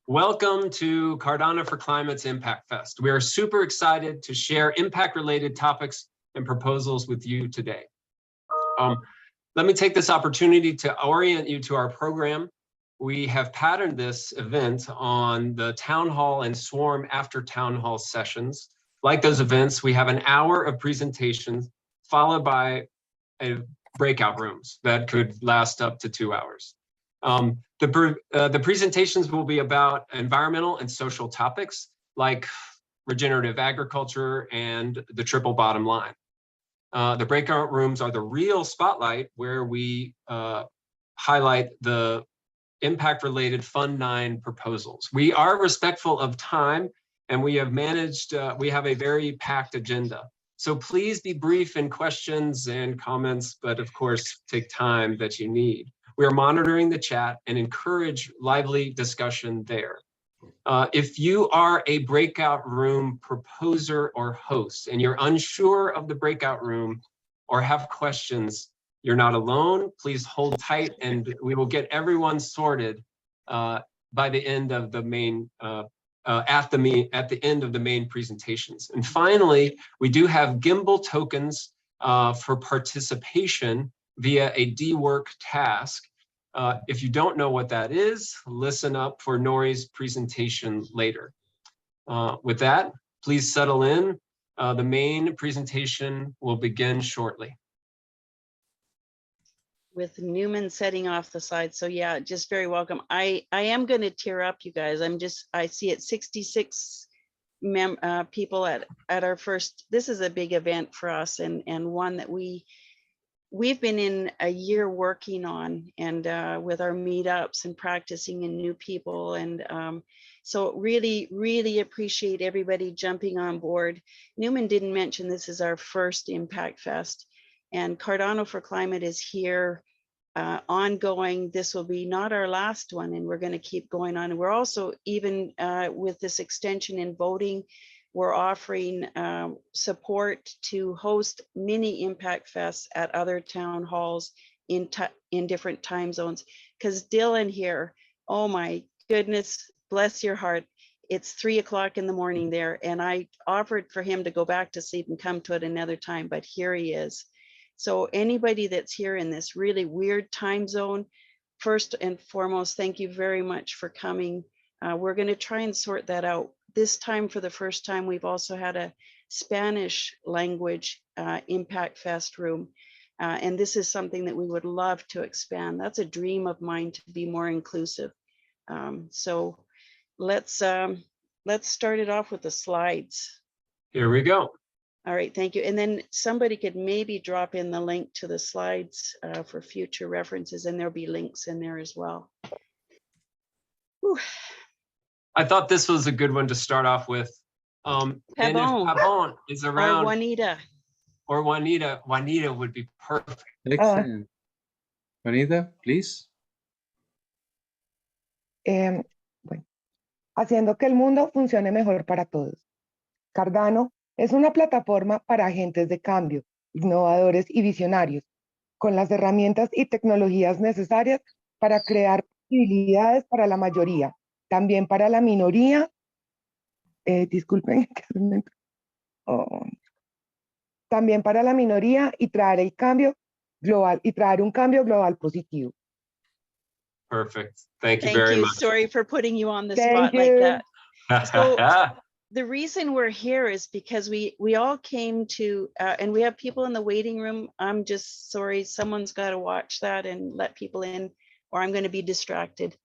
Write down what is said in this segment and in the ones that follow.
Welcome to Cardano for Climate's Impactfest. We are super excited to share impact-related topics and proposals with you today. Let me take this opportunity to orient you to our program. We have patterned this event on the town hall and swarm after town hall sessions. Like those events, we have an hour of presentations followed by breakout rooms that could last up to 2 hours. The presentations will be about environmental and social topics like regenerative agriculture and the triple bottom line. The breakout rooms are the real spotlight where we highlight the impact-related Fund 9 proposals. We are respectful of time, and we have managed, we have a very packed agenda. So please be brief in questions and comments, but of course, take time that you need. We are monitoring the chat and encourage lively discussion there. If you are a breakout room proposer or host and you're unsure of the breakout room or have questions, you're not alone. Please hold tight and we will get everyone sorted by the end of the main, at the end of the main presentations. And finally, we do have Gimbal tokens for participation via a DWork task. If you don't know what that is, listen up for Nori's presentation later. With that, please settle in. The main presentation will begin shortly. With Newman setting off the slide. So yeah, just very welcome. I am going to tear up, you guys. I see it 66 people at our first. This is a big event for us and one that we've been in a year working on and with our meetups and practicing in new people. And so really appreciate everybody jumping on board. Newman didn't mention this is our first Impact Fest, and Cardano for Climate is here ongoing. This will be not our last one, and we're going to keep going on. And we're also, even with this extension in voting, we're offering support to host mini Impact Fests at other town halls in different time zones. Because Dylan here, oh my goodness, bless your heart, it's 3 o'clock in the morning there, and I offered for him to go back to sleep and come to it another time, but here he is. So anybody that's here in this really weird time zone, first and foremost, thank you very much for coming. We're going to try and sort that out. This time, for the first time, we've also had a Spanish language Impact Fest room. And this is something that we would love to expand. That's a dream of mine, to be more inclusive. So let's start it off with the slides. Here we go. All right, thank you. And then somebody could maybe drop in the link to the slides for future references, and there'll be links in there as well. Whew. I thought this was a good one to start off with. And if Pabon is around, or Juanita. Or Juanita, Juanita would be perfect. Excellent. Juanita, please. Bueno, haciendo que el mundo funcione mejor para todos. Cardano es una plataforma para agentes de cambio, innovadores y visionarios, con las herramientas y tecnologías necesarias para crear posibilidades para la mayoría, también para la minoría, disculpen, también para la minoría y traer el cambio global y traer un cambio global positivo. Perfect. Thank you very much. Sorry for putting you on the spot like that. So the reason we're here is because we all came to, and we have people in the waiting room. I'm just sorry, someone's got to watch that and let people in, or I'm going to be distracted.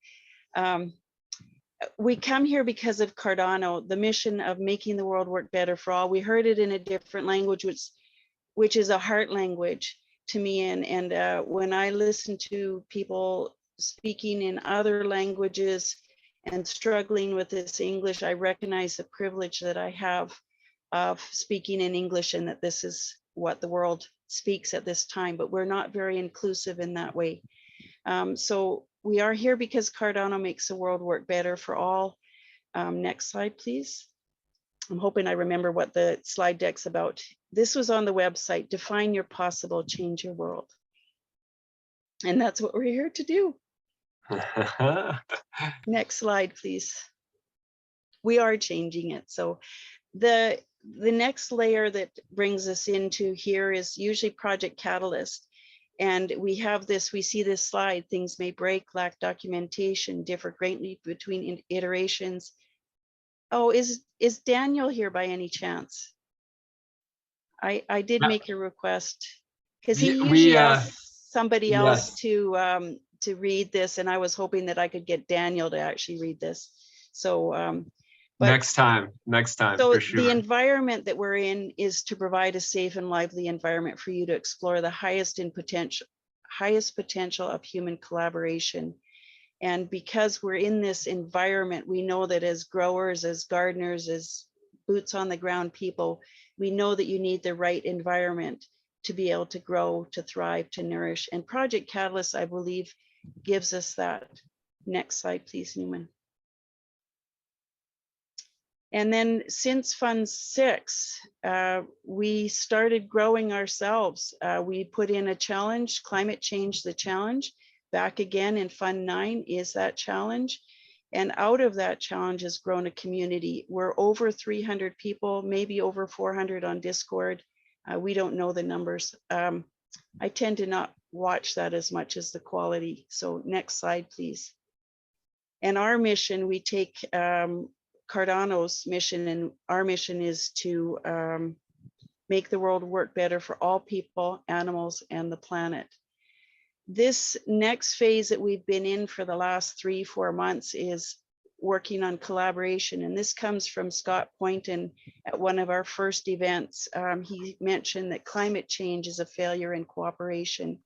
We come here because of Cardano, the mission of making the world work better for all. We heard it in a different language, which is a heart language to me. And when I listen to people speaking in other languages and struggling with this English, I recognize the privilege that I have of speaking in English, and that this is what the world speaks at this time, but we're not very inclusive in that way. So we are here because Cardano makes the world work better for all. Next slide, please. I'm hoping I remember what the slide deck's about. This was on the website, Define Your Possible, Change Your World. And that's what we're here to do. Next slide, please. we are changing it. So the next layer that brings us into here is usually Project Catalyst. And we have this, we see this slide, things may break, lack documentation, differ greatly between iterations. Oh, is Daniel here by any chance? I did make a request because he usually asks somebody else to read this, and I was hoping that I could get Daniel to actually read this. So but, next time so for sure. The environment that we're in is to provide a safe and lively environment for you to explore the highest potential of human collaboration. And because we're in this environment, we know that as growers, as gardeners, as boots on the ground people, we know that you need the right environment to be able to grow, to thrive, to nourish. And Project Catalyst, I believe, gives us that. Next slide, please, Newman. And then since Fund 6, we started growing ourselves. We put in a challenge, Climate Change the Challenge. Back again in Fund 9 is that challenge. And out of that challenge has grown a community. We're over 300 people, maybe over 400 on Discord. We don't know the numbers. I tend to not watch that as much as the quality. So next slide, please. And our mission, we take Cardano's mission, and our mission is to make the world work better for all people, animals, and the planet. This next phase that we've been in for the last 3-4 months is working on collaboration. And this comes from Scott Poynton at one of our first events. He mentioned that climate change is a failure in cooperation.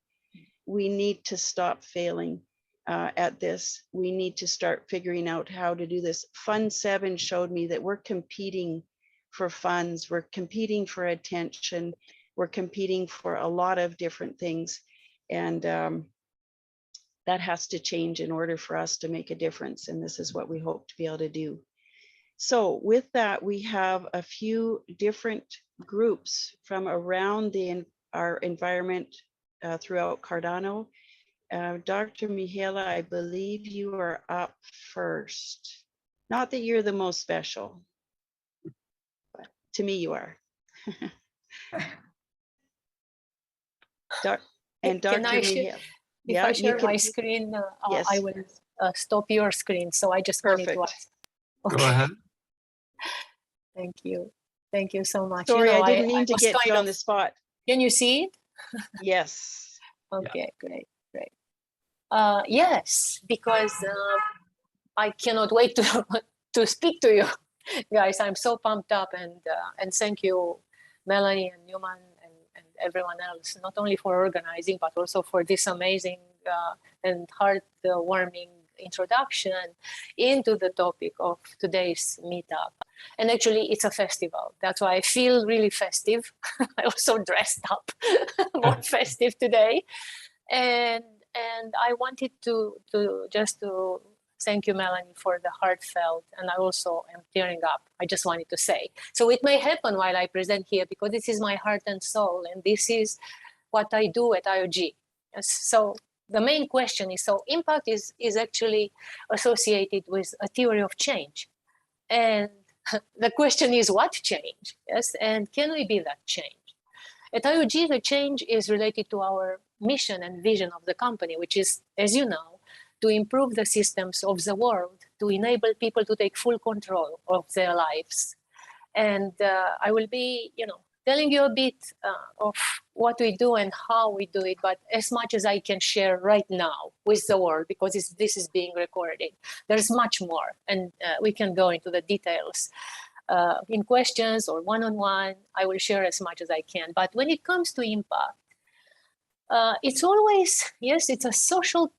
We need to stop failing at this. We need to start figuring out how to do this. Fund 7 showed me that we're competing for funds. We're competing for attention. We're competing for a lot of different things. And that has to change in order for us to make a difference. And this is what we hope to be able to do. So with that, we have a few different groups from around our environment throughout Cardano. Dr. Mihaela, I believe you are up first. Not that you're the most special, but to me you are. And Dr. Mihaela. If I share my screen, yes. I will stop your screen. So I just wanted to ask. Okay. Go ahead. Thank you. Thank you so much. Sorry, I didn't mean to get you on the spot. Can you see it? Yes. Okay, great. Yes, because I cannot wait to speak to you guys. I'm so pumped up, and thank you, Melanie and Newman and everyone else, not only for organizing, but also for this amazing and heartwarming introduction into the topic of today's meetup. And actually, it's a festival. That's why I feel really festive. I also dressed up more festive today. And I wanted to thank you, Melanie, for the heartfelt, and I also am tearing up. I just wanted to say. So it may happen while I present here because this is my heart and soul, and this is what I do at IOG. So the main question is, so impact is actually associated with a theory of change. And the question is, what change? Yes, and can we be that change? At IOG, the change is related to our mission and vision of the company, which is, as you know, to improve the systems of the world, to enable people to take full control of their lives. And I will be, telling you a bit of what we do and how we do it, but as much as I can share right now with the world, because this is being recorded. There's much more, and we can go into the details. In questions or one-on-one, I will share as much as I can. But when it comes to impact, it's always, yes, it's a social,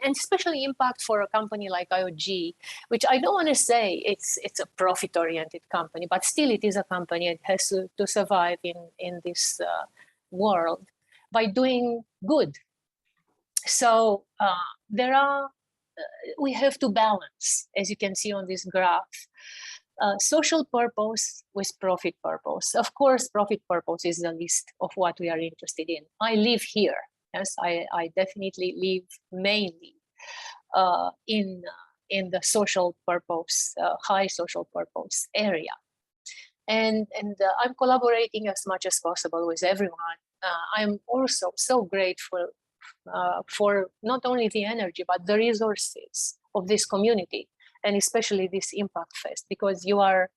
and especially impact for a company like IOG, which I don't want to say it's a profit-oriented company, but still it is a company that has to survive in this world by doing good. So we have to balance, as you can see on this graph, social purpose with profit purpose. Of course, profit purpose is the least of what we are interested in. I live here. Yes, I definitely live mainly in in the social purpose, high social purpose area. And I'm collaborating as much as possible with everyone. I'm also so grateful for not only the energy, but the resources of this community, and especially this Impactfest, because you are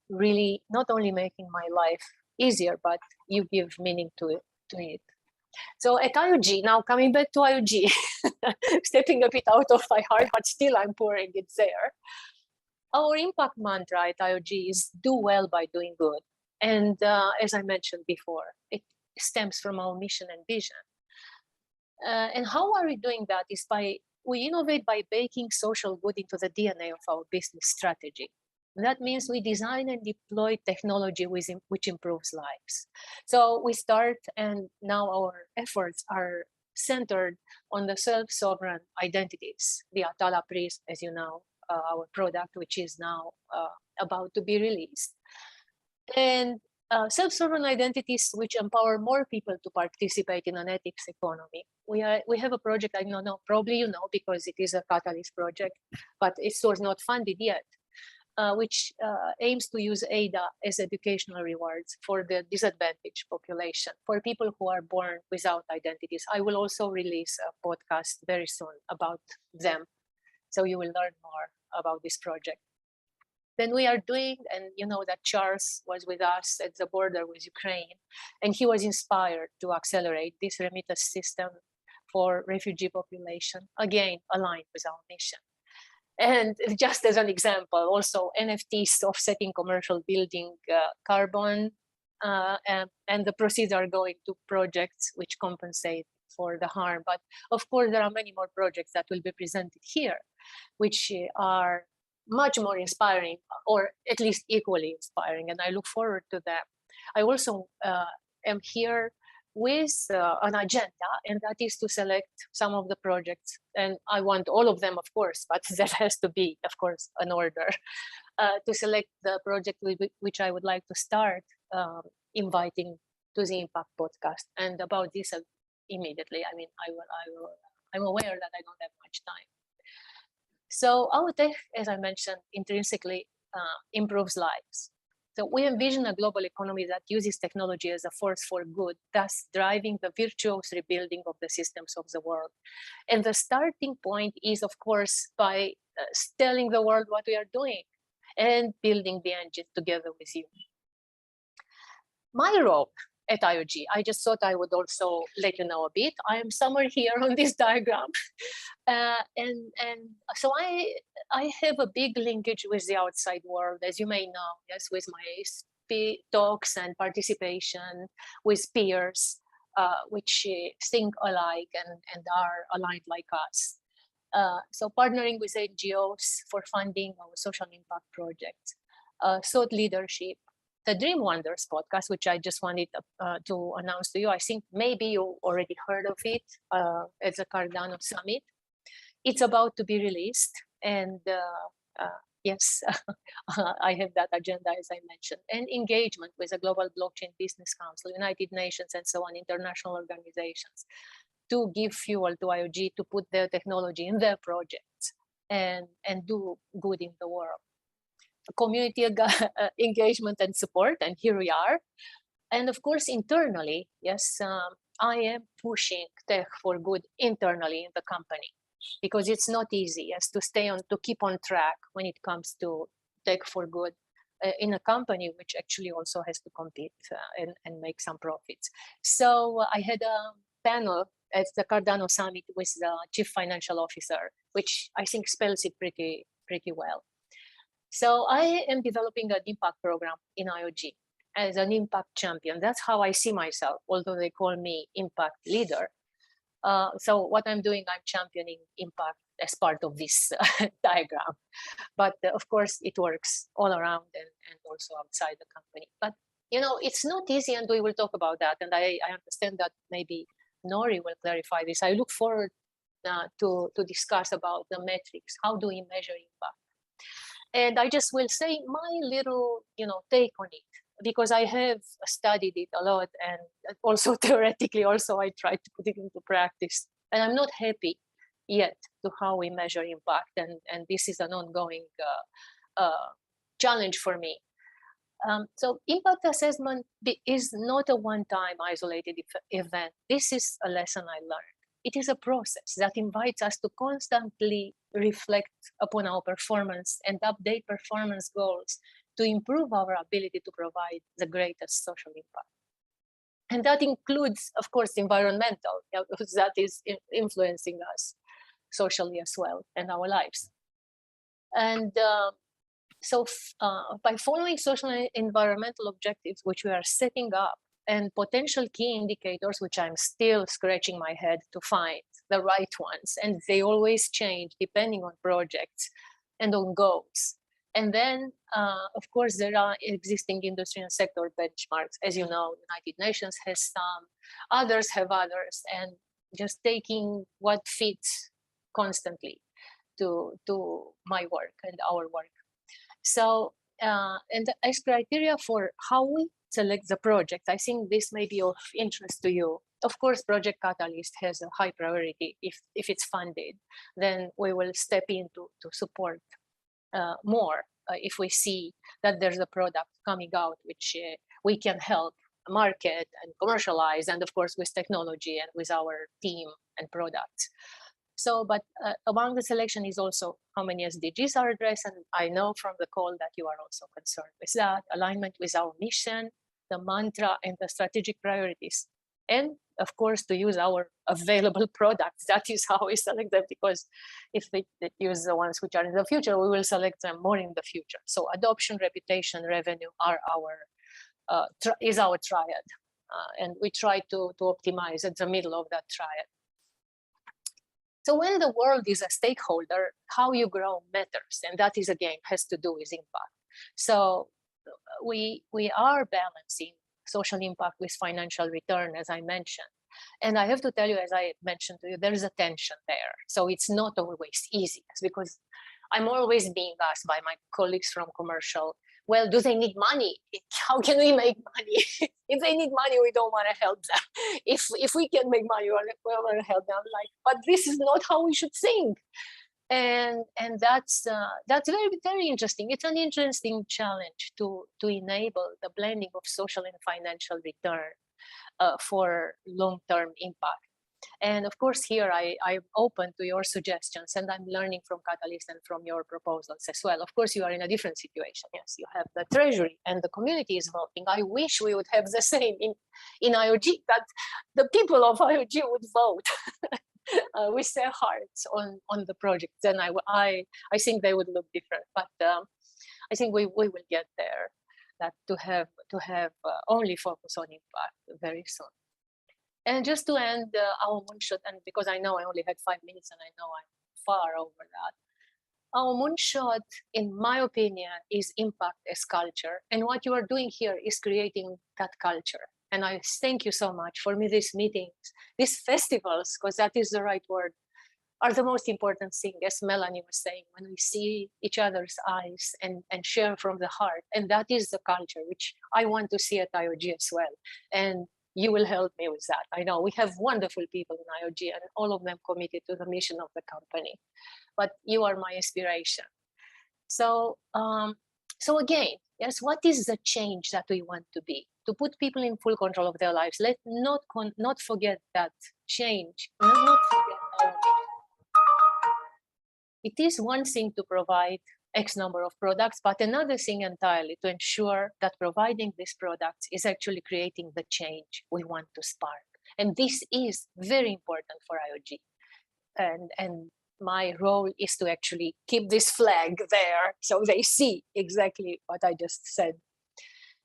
really not only making my life easier, but you give meaning to it. So at IOG, now coming back to IOG, stepping a bit out of my heart, but still I'm pouring it there. Our impact mantra at IOG is do well by doing good. And as I mentioned before, it stems from our mission and vision. And how are we doing that is we innovate by baking social good into the DNA of our business strategy. That means we design and deploy technology which improves lives. So we start, and now our efforts are centered on the self-sovereign identities, the Atala Pris, as you know, our product, which is now about to be released. And self-sovereign identities which empower more people to participate in an ethics economy. We have a project, I don't know, probably you know, because it is a Catalyst project, but it was not funded yet, which aims to use ADA as educational rewards for the disadvantaged population, for people who are born without identities. I will also release a podcast very soon about them, so you will learn more about this project. Then we are doing, and you know that Charles was with us at the border with Ukraine, and he was inspired to accelerate this remittance system for refugee population, again, aligned with our mission. And just as an example, also NFTs offsetting commercial building carbon, and the proceeds are going to projects which compensate for the harm. But of course, there are many more projects that will be presented here, which are much more inspiring, or at least equally inspiring, and I look forward to that. I also am here with an agenda, and that is to select some of the projects, and I want all of them, of course, but there has to be, of course, an order to select the project which I would like to start inviting to the Impact podcast. And about this immediately, I mean, I'm aware that I don't have much time. So our tech, as I mentioned, intrinsically improves lives. So we envision a global economy that uses technology as a force for good, thus driving the virtuous rebuilding of the systems of the world. And the starting point is, of course, by telling the world what we are doing and building the engine together with you. My role at IOG, I just thought I would also let you know a bit. I am somewhere here on this diagram. And so I have a big linkage with the outside world, as you may know, yes, with my talks and participation with peers, which think alike and are aligned like us. So partnering with NGOs for funding our social impact projects, thought leadership, the Dream Wonders podcast, which I just wanted to announce to you. I think maybe you already heard of it at the Cardano Summit. It's about to be released, and yes, I have that agenda, as I mentioned, and engagement with the Global Blockchain Business Council, United Nations, and so on, international organizations, to give fuel to IOG to put their technology in their projects and do good in the world. Community engagement and support, and here we are. And of course, internally, yes, I am pushing tech for good internally in the company, because it's not easy, yes, to keep on track when it comes to tech for good in a company which actually also has to compete and make some profits. So I had a panel at the Cardano Summit with the Chief Financial Officer, which I think spells it pretty well. So I am developing an impact program in IOG as an impact champion. That's how I see myself, although they call me impact leader. So what I'm doing, I'm championing impact as part of this diagram. But of course, it works all around and also outside the company. But you know, it's not easy, and we will talk about that. And I understand that maybe Nori will clarify this. I look forward to discuss about the metrics. How do we measure impact? And I just will say my little, take on it, because I have studied it a lot, and also theoretically, also I tried to put it into practice. And I'm not happy yet to how we measure impact, and this is an ongoing challenge for me. So impact assessment is not a one-time isolated event. This is a lesson I learned. It is a process that invites us to constantly reflect upon our performance and update performance goals to improve our ability to provide the greatest social impact. And that includes, of course, environmental, because that is influencing us socially as well and our lives. And so by following social and environmental objectives, which we are setting up, and potential key indicators, which I'm still scratching my head to find the right ones, and they always change depending on projects and on goals. And then, of course, there are existing industry and sector benchmarks. As you know, United Nations has some, others have others, and just taking what fits constantly to my work and our work. So, and as criteria for how we select the project, I think this may be of interest to you. Of course, Project Catalyst has a high priority. If it's funded, then we will step in to support more if we see that there's a product coming out which we can help market and commercialize, and of course with technology and with our team and products. So, but among the selection is also how many SDGs are addressed, and I know from the call that you are also concerned with that, alignment with our mission, the mantra, and the strategic priorities. And of course, to use our available products. That is how we select them, because if we use the ones which are in the future, we will select them more in the future. So adoption, reputation, revenue are our triad. And we try to optimize at the middle of that triad. So when the world is a stakeholder, how you grow matters. And that is, again, has to do with impact. So we are balancing social impact with financial return, as I mentioned. And I have to tell you, as I mentioned to you, there is a tension there. So it's not always easy, because I'm always being asked by my colleagues from commercial, well, do they need money? How can we make money? If they need money, we don't want to help them. If we can make money, we want to help them. Like, but this is not how we should think. And that's very, very interesting. It's an interesting challenge to enable the blending of social and financial return for long-term impact. And of course, here I'm open to your suggestions, and I'm learning from Catalyst and from your proposals as well. Of course, you are in a different situation. Yes, you have the Treasury and the community is voting. I wish we would have the same in IOG, that the people of IOG would vote with their hearts on the project. Then I think they would look different. But I think we will get there. That to have only focus on impact very soon. And just to end our moonshot, and because I know I only had 5 minutes and I know I'm far over that, our moonshot, in my opinion, is impact as culture. And what you are doing here is creating that culture. And I thank you so much. For me, these meetings, these festivals, because that is the right word, are the most important thing, as Melanie was saying, when we see each other's eyes and share from the heart. And that is the culture, which I want to see at IOG as well. And you will help me with that. I know we have wonderful people in IOG and all of them committed to the mission of the company, but you are my inspiration. So, so again, yes, what is the change that we want to be? To put people in full control of their lives. Let not forget that change, not forget our mission. It is one thing to provide X number of products, but another thing entirely to ensure that providing these products is actually creating the change we want to spark. And this is very important for IOG. And my role is to actually keep this flag there so they see exactly what I just said.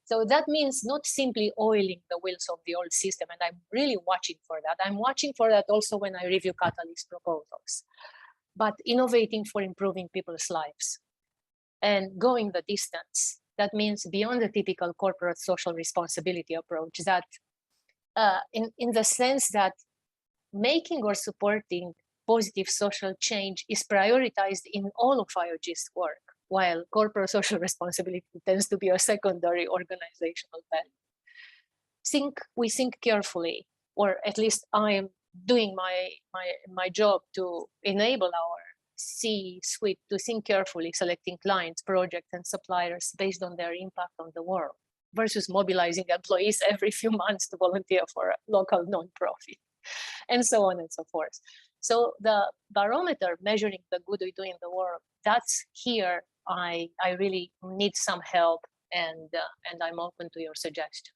So that means not simply oiling the wheels of the old system, and I'm really watching for that. I'm watching for that also when I review Catalyst proposals, but innovating for improving people's lives and going the distance. That means beyond the typical corporate social responsibility approach, that in the sense that making or supporting positive social change is prioritized in all of IOG's work, while corporate social responsibility tends to be a secondary organizational value. We think carefully, or at least I am doing my job to enable our C-suite to think carefully, selecting clients, projects, and suppliers based on their impact on the world, versus mobilizing employees every few months to volunteer for a local nonprofit, and so on and so forth. So the barometer measuring the good we do in the world, that's here. I really need some help, and I'm open to your suggestions.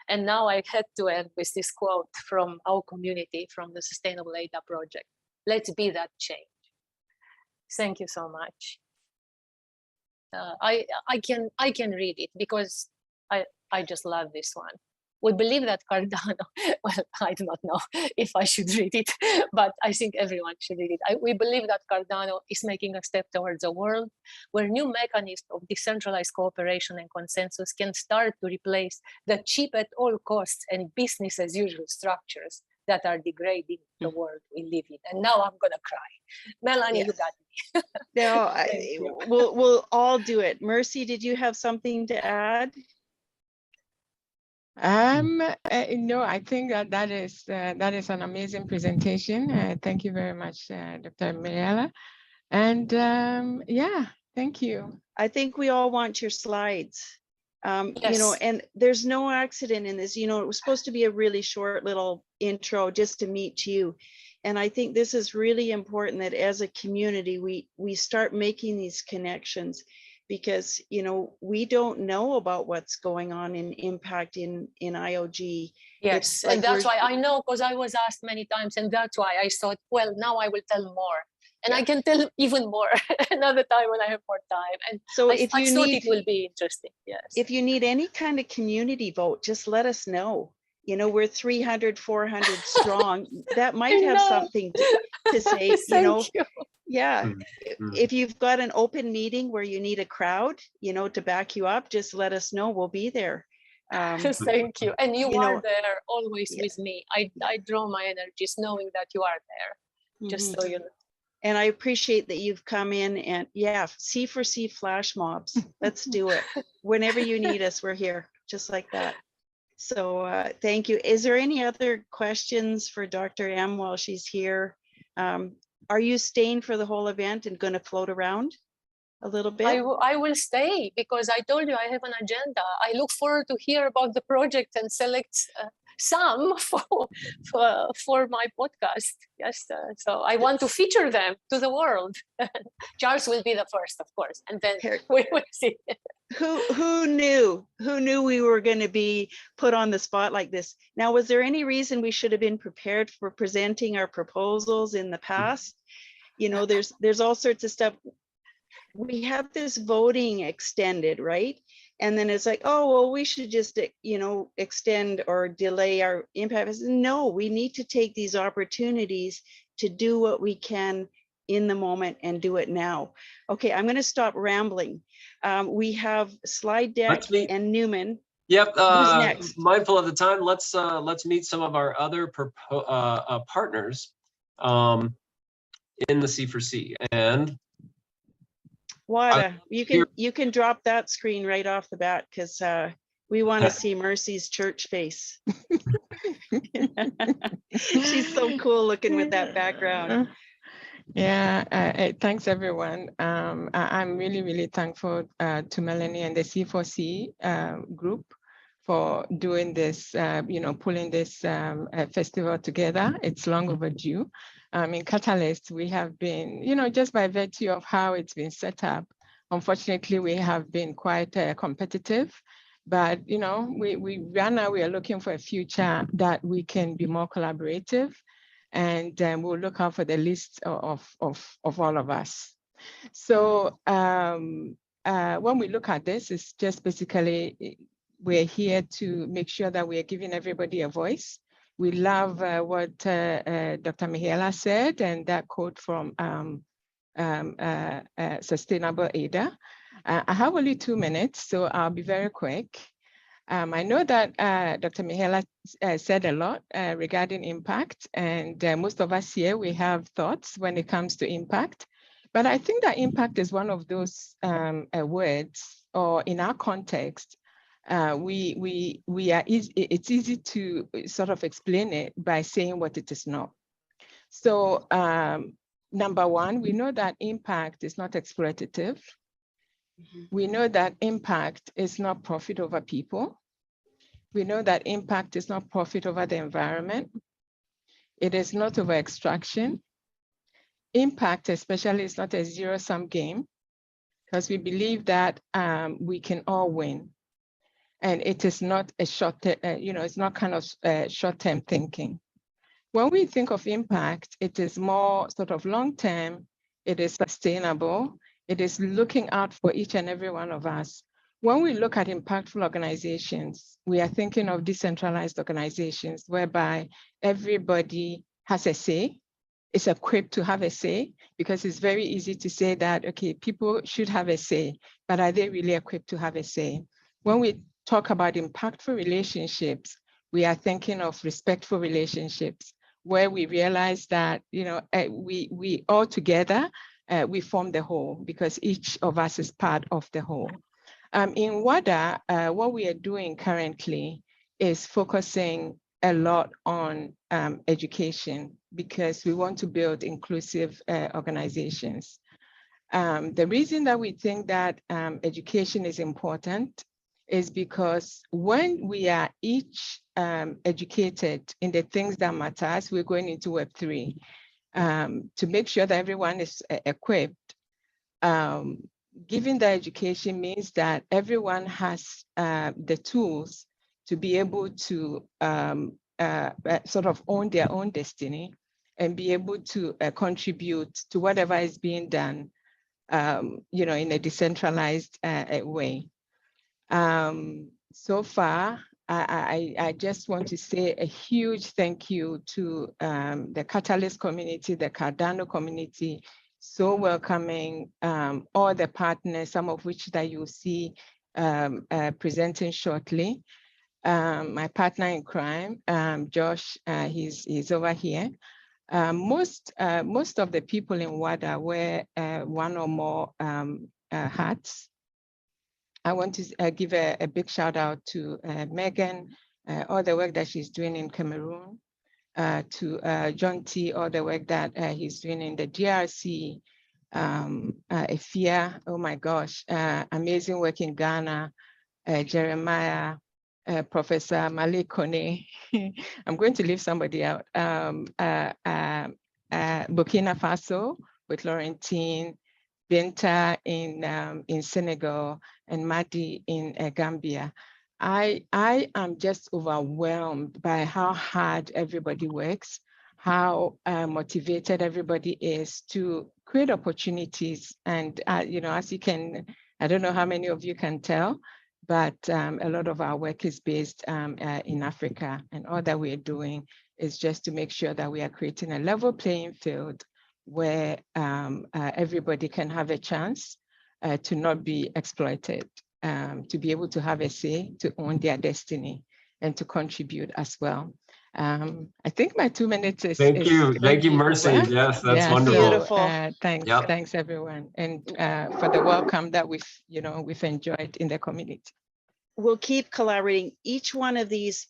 And now I had to end with this quote from our community, from the Sustainable ADA project. Let's be that change. Thank you so much. I can read it because I just love this one. We believe that Cardano, well, I do not know if I should read it, but I think everyone should read it. We believe that Cardano is making a step towards a world where new mechanisms of decentralized cooperation and consensus can start to replace the cheap at all costs and business as usual structures that are degrading the world we live in. And now I'm gonna cry. Melanie, you got me. No, we'll all do it. Mercy, did you have something to add? No, I think that is an amazing presentation. Thank you very much, Dr. Mihaela. And yeah, thank you. I think we all want your slides. You know, Yes. and there's no accident in this. You know, it was supposed to be a really short little intro just to meet you. And I think this is really important that as a community, we start making these connections, because, you know, we don't know about what's going on in impact in IOG. Yes, It's and like that's we're- why I know, because I was asked many times, and that's why I thought, well, now I will tell more. And I can tell even more another time when I have more time. And So I if thought you it will be interesting, yes. if you need any kind of community vote, just let us know. You know, we're 300, 400 strong. That might I have know. something to say, Thank you know. you. Yeah, Mhm. if you've got an open meeting where you need a crowd, you know, to back you up, just let us know. We'll be there. Thank you. And you, you are know, there always yeah. with me. I draw my energies knowing that you are there, just Mhm. so you know. And I appreciate that you've come in and yeah, C4C flash mobs. Let's do it. Whenever you need us, we're here, just like that. So thank you. Is there any other questions for Dr. M while she's here? Are you staying for the whole event and going to float around a little bit? I will stay, because I told you I have an agenda. I look forward to hear about the project and select some for my podcast. Yes, so I want to feature them to the world. Charles will be the first, of course, and then Here. we will see. Who knew we were going to be put on the spot like this? Now, was there any reason we should have been prepared for presenting our proposals in the past? You know, there's all sorts of stuff. We have this voting extended, right? And then it's like, oh, well, we should just, you know, extend or delay our impact. No, we need to take these opportunities to do what we can in the moment and do it now. Okay, I'm going to stop rambling. We have slide deck Let's meet- and Newman. Yep. Who's next? Mindful of the time, let's meet some of our other partners in the C4C. And WADA, you can drop that screen right off the bat, because we want to see Mercy's church face. She's so cool looking with that background. Yeah, thanks everyone. I'm really, really thankful to Melanie and the C4C group for doing this, you know, pulling this festival together. It's long overdue. In Catalyst, we have been, you know, just by virtue of how it's been set up, unfortunately, we have been quite competitive. But, you know, we right now we are looking for a future that we can be more collaborative, and we'll look out for the list of all of us. So when we look at this, it's just basically, we're here to make sure that we're giving everybody a voice. We love what Dr. Mihaela said, and that quote from Sustainable ADA. I have only 2 minutes, so I'll be very quick. I know that Dr. Mihaela said a lot regarding impact, and most of us here, we have thoughts when it comes to impact. But I think that impact is one of those words, or in our context, It's easy to sort of explain it by saying what it is not. So number one, we know that impact is not exploitative. We know that impact is not profit over people. We know that impact is not profit over the environment. It is not over extraction. Impact especially is not a zero-sum game, because we believe that we can all win. And it is not a it's not kind of short-term thinking. When we think of impact, it is more sort of long-term, it is sustainable, it is looking out for each and every one of us. When we look at impactful organizations, we are thinking of decentralized organizations whereby everybody has a say, is equipped to have a say, because it's very easy to say that, okay, people should have a say, but are they really equipped to have a say? When we talk about impactful relationships, we are thinking of respectful relationships, where we realize that, we all together, we form the whole, because each of us is part of the whole. In WADA, what we are doing currently is focusing a lot on education, because we want to build inclusive organizations. The reason that we think that education is important is because when we are each educated in the things that matters, we're going into Web3 to make sure that everyone is equipped. Giving the education means that everyone has the tools to be able to sort of own their own destiny and be able to contribute to whatever is being done, in a decentralized way. So far, I just want to say a huge thank you to the Catalyst community, the Cardano community, so welcoming, all the partners, some of which that you'll see presenting shortly. My partner in crime, Josh, he's over here. Most of the people in WADA wear one or more hats. I want to give a big shout out to Megan, all the work that she's doing in Cameroon, to John T, all the work that he's doing in the DRC, Efia, oh my gosh, amazing work in Ghana, Jeremiah, Professor Malik Kone. I'm going to leave somebody out. Burkina Faso with Laurentine, Binta in Senegal, and Madi in Gambia. I am just overwhelmed by how hard everybody works, how motivated everybody is to create opportunities. And, as you can, I don't know how many of you can tell, but a lot of our work is based in Africa. And all that we're doing is just to make sure that we are creating a level playing field where everybody can have a chance to not be exploited, to be able to have a say, to own their destiny, and to contribute as well. I think my 2 minutes is Thank you, Mercy. over. Yes, that's wonderful. So, beautiful. Thanks everyone, and for the welcome that we've enjoyed in the community. We'll keep collaborating. Each one of these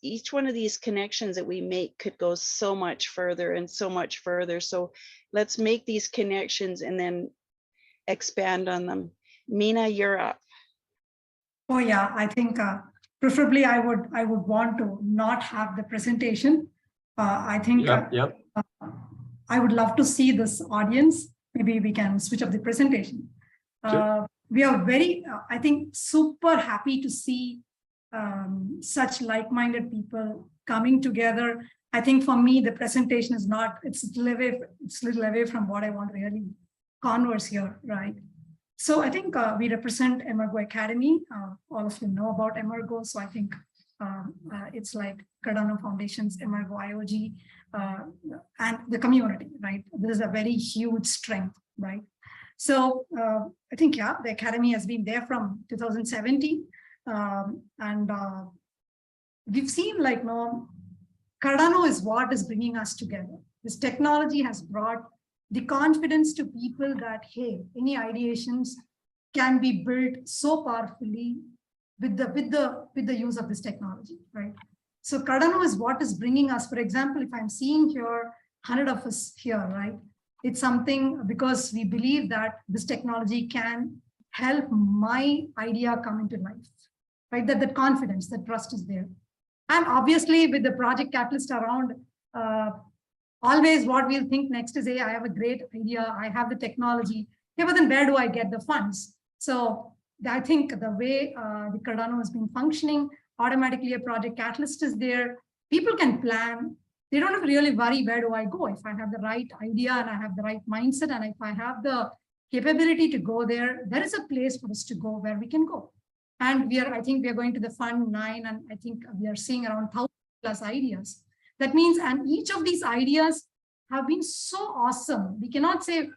connections that we make could go so much further and so much further. So let's make these connections and then expand on them. Mina, you're up. Oh yeah, I think preferably I would want to not have the presentation. I think I would love to see this audience. Maybe we can switch up the presentation. Sure. We are very, I think, super happy to see such like-minded people coming together. I think for me, the presentation is not, it's a little away from what I want to really converse here, right? So I think we represent Emurgo Academy. All of you know about Emurgo. So I think it's like Cardano Foundation's Emurgo IOG and the community, right? This is a very huge strength, right? So I think, yeah, the Academy has been there from 2017. And we've seen like, Cardano is what is bringing us together. This technology has brought the confidence to people that, hey, any ideations can be built so powerfully with the use of this technology, right? So Cardano is what is bringing us, for example, if I'm seeing here 100 of us here, right? It's something because we believe that this technology can help my idea come into life, right? That confidence, that trust is there. And obviously with the project catalyst around, always what we'll think next is, hey, I have a great idea, I have the technology, yeah, but then where do I get the funds? So I think the way the Cardano has been functioning, automatically a project catalyst is there. People can plan. They don't have to really worry, where do I go? If I have the right idea and I have the right mindset, and if I have the capability to go there, there is a place for us to go where we can go. And I think we are going to the Fund 9, and I think we are seeing around 1,000+ ideas. That means, and each of these ideas have been so awesome. We cannot say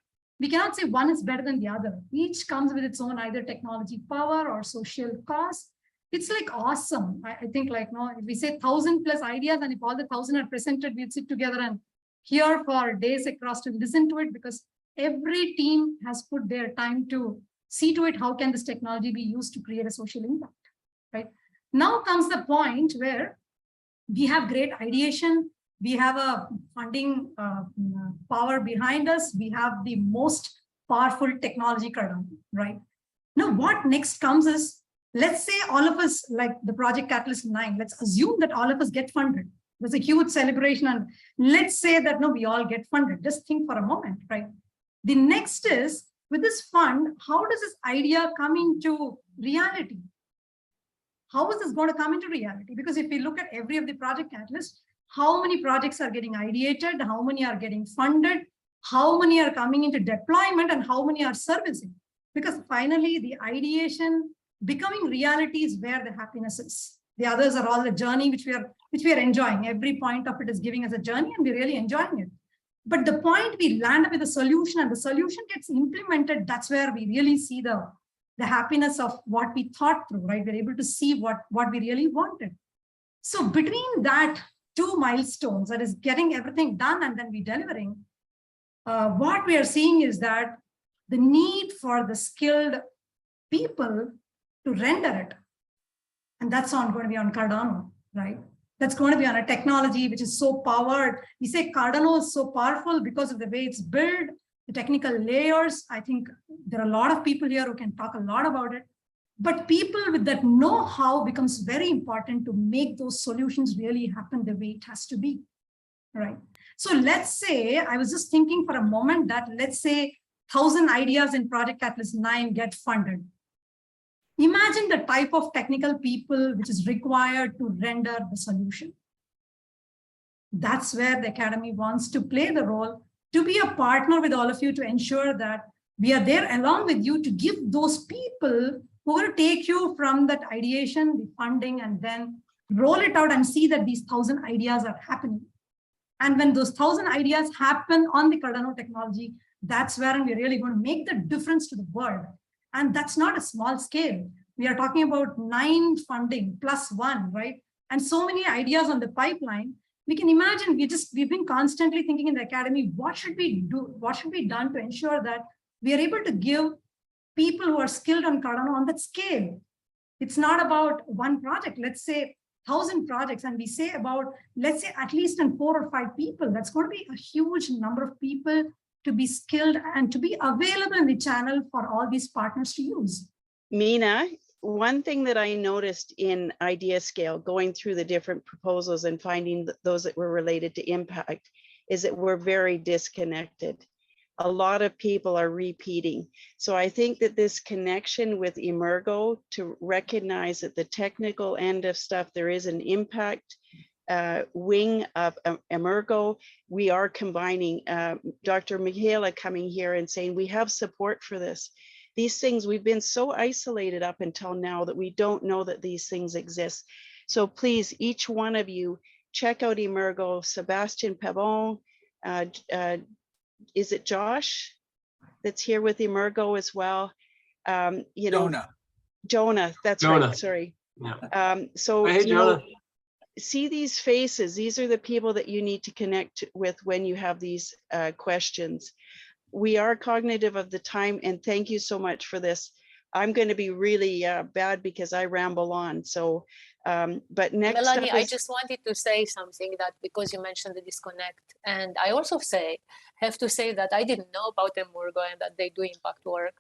one is better than the other. Each comes with its own either technology power or social cost. It's like awesome. I think like, no, if we say 1,000+ ideas, and if all the 1,000 are presented, we'll sit together and hear for days across to listen to it, because every team has put their time to see to it, how can this technology be used to create a social impact, right? Now comes the point where we have great ideation. We have a funding power behind us. We have the most powerful technology, Cardano, right? Now, what next comes is, let's say all of us, like the Project Catalyst 9, let's assume that all of us get funded. There's a huge celebration, and let's say that, no, we all get funded. Just think for a moment, right? The next is, with this fund, how does this idea come into reality? How is this going to come into reality? Because if we look at every of the Project Catalysts, how many projects are getting ideated, how many are getting funded, how many are coming into deployment, and how many are servicing? Because finally, the ideation becoming reality is where the happiness is. The others are all the journey which we are enjoying. Every point of it is giving us a journey, and we're really enjoying it. But the point we land with a solution, and the solution gets implemented, that's where we really see the happiness of what we thought through, right? We're able to see what we really wanted. So between that two milestones, that is getting everything done and then we delivering, what we are seeing is that the need for the skilled people to render it, and that's going to be on Cardano, right? That's going to be on a technology which is so powered. We say Cardano is so powerful because of the way it's built, the technical layers. I think there are a lot of people here who can talk a lot about it, but people with that know-how becomes very important to make those solutions really happen the way it has to be, right? So let's say, I was just thinking for a moment that let's say 1,000 ideas in Project Catalyst 9 get funded. Imagine the type of technical people which is required to render the solution. That's where the Academy wants to play the role, to be a partner with all of you to ensure that we are there along with you to give those people who will take you from that ideation, the funding, and then roll it out and see that these 1,000 ideas are happening. And when those 1,000 ideas happen on the Cardano technology, that's where we're really going to make the difference to the world. And that's not a small scale. We are talking about 9 funding plus 1, right? And so many ideas on the pipeline. We can imagine we've been constantly thinking in the Academy, what should we do? What should be done to ensure that we are able to give people who are skilled on Cardano on that scale? It's not about one project. Let's say 1,000 projects, and we say about, let's say at least 4 or 5 people. That's going to be a huge number of people to be skilled and to be available in the channel for all these partners to use. Meena, one thing that I noticed in Idea Scale, going through the different proposals and finding those that were related to impact, is that we're very disconnected. A lot of people are repeating. So I think that this connection with Emurgo, to recognize that the technical end of stuff, there is an impact wing of Emurgo. We are combining Dr. Mihaela coming here and saying we have support for this. These things, we've been so isolated up until now that we don't know that these things exist. So please, each one of you, check out Emurgo. Sebastian Pabon, is it Josh that's here with Emurgo as well? You know, Jonah, that's Jonah. right, sorry. Yeah. So hey, Jonah. See these faces. These are the people that you need to connect with when you have these questions. We are cognitive of the time, and thank you so much for this. I'm going to be really bad because I ramble on. So, but next Melanie, up is, I just wanted to say something that because you mentioned the disconnect, and I also have to say that I didn't know about Emurgo and that they do impact work.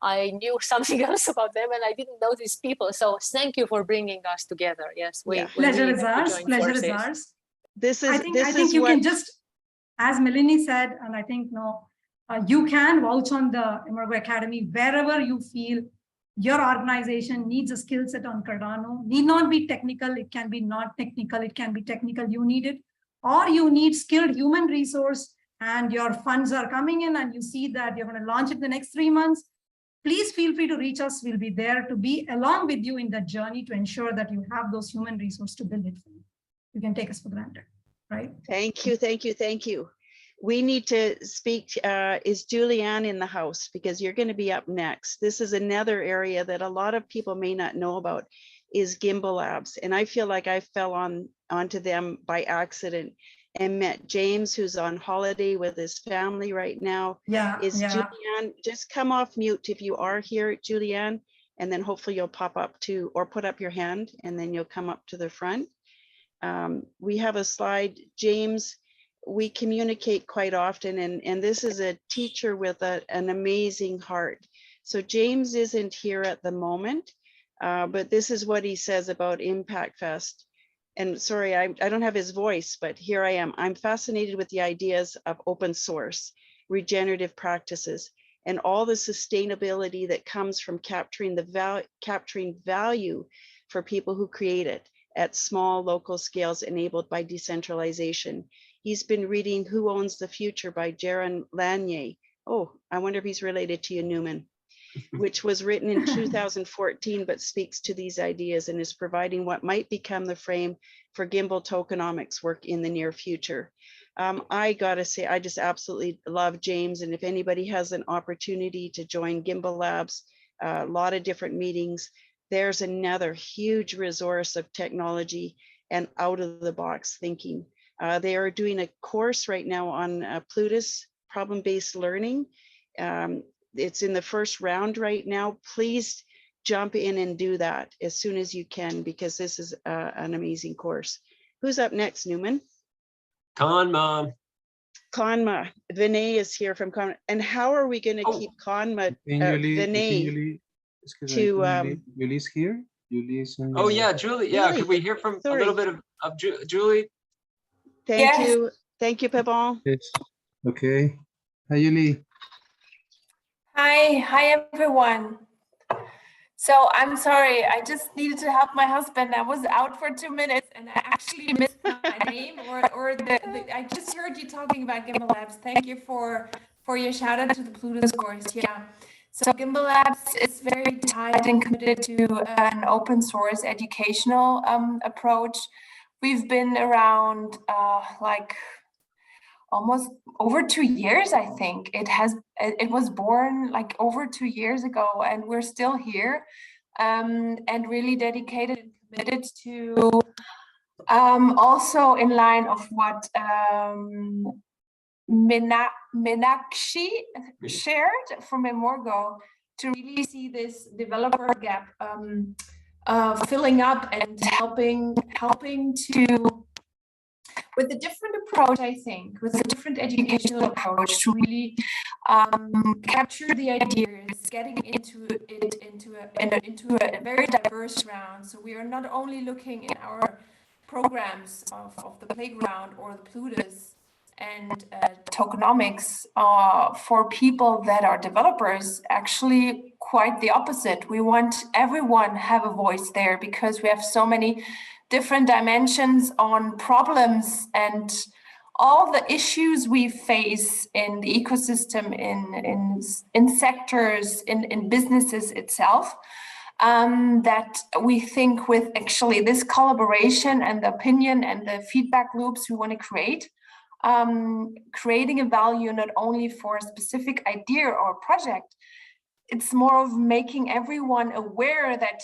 I knew something else about them and I didn't know these people. So thank you for bringing us together. Yes, we Pleasure really is have to ours. join Pleasure is forces. ours. this is, I think you can just, as Melanie said, and I think you can vouch on the Emurgo Academy wherever you feel your organization needs a skill set on Cardano. Need not be technical. It can be not technical. It can be technical. You need it, or you need skilled human resource, and your funds are coming in, and you see that you're going to launch it in the next 3 months. Please feel free to reach us. We'll be there to be along with you in that journey to ensure that you have those human resources to build it for you. You can take us for granted, right? thank you, thank you, thank you. We need to speak, is Julianne in the house? Because you're going to be up next. This is another area that a lot of people may not know about, is Gimbalabs. And I feel like I fell onto them by accident and met James, who's on holiday with his family right now. Julianne, just come off mute if you are here, Julianne, and then hopefully you'll pop up to, or put up your hand, and then you'll come up to the front. We have a slide. James, we communicate quite often, and this is a teacher with an amazing heart. So James isn't here at the moment, but this is what he says about Impactfest. And sorry, I don't have his voice, but here I am. I'm fascinated with the ideas of open source, regenerative practices, and all the sustainability that comes from capturing value for people who create it at small local scales enabled by decentralization. He's been reading Who Owns the Future by Jaron Lanier. Oh, I wonder if he's related to you, Newman, which was written in 2014, but speaks to these ideas and is providing what might become the frame for Gimbal tokenomics work in the near future. I gotta say, I just absolutely love James. And if anybody has an opportunity to join Gimbalabs, a lot of different meetings, there's another huge resource of technology and out of the box thinking. They are doing a course right now on Plutus problem-based learning. It's in the first round right now. Please jump in and do that as soon as you can, because this is an amazing course. Who's up next, Newman? Konma. Konma. Vinay is here from Konma. And how are we going to keep Konma, Vinay, to... Juli's here. Juli's in Oh yeah, Julie. Yeah, could we hear from a little bit of Julie? Thank you. Thank you, Pebon. Yes. Okay. Hi, Juli. Hi everyone. So I'm sorry, I just needed to help my husband. I was out for 2 minutes and I actually missed my name or I just heard you talking about Gimbalabs. Thank you for your shout out to the Plutus course. Yeah. So Gimbalabs is very tied and committed to an open source educational approach. We've been around like almost over 2 years, I think. It was born like over 2 years ago, and we're still here and really dedicated and committed to also in line of what Meenakshi shared from Emurgo, to really see this developer gap filling up and helping to, with a different approach, I think, with a different educational approach, to really capture the ideas, getting into a very diverse round. So we are not only looking in our programs of the playground or the Plutus and tokenomics for people that are developers. Actually, quite the opposite. We want everyone have a voice there, because we have so many different dimensions on problems and all the issues we face in the ecosystem, in sectors, in businesses itself, that we think with actually this collaboration and the opinion and the feedback loops we want to create, creating a value not only for a specific idea or project, it's more of making everyone aware that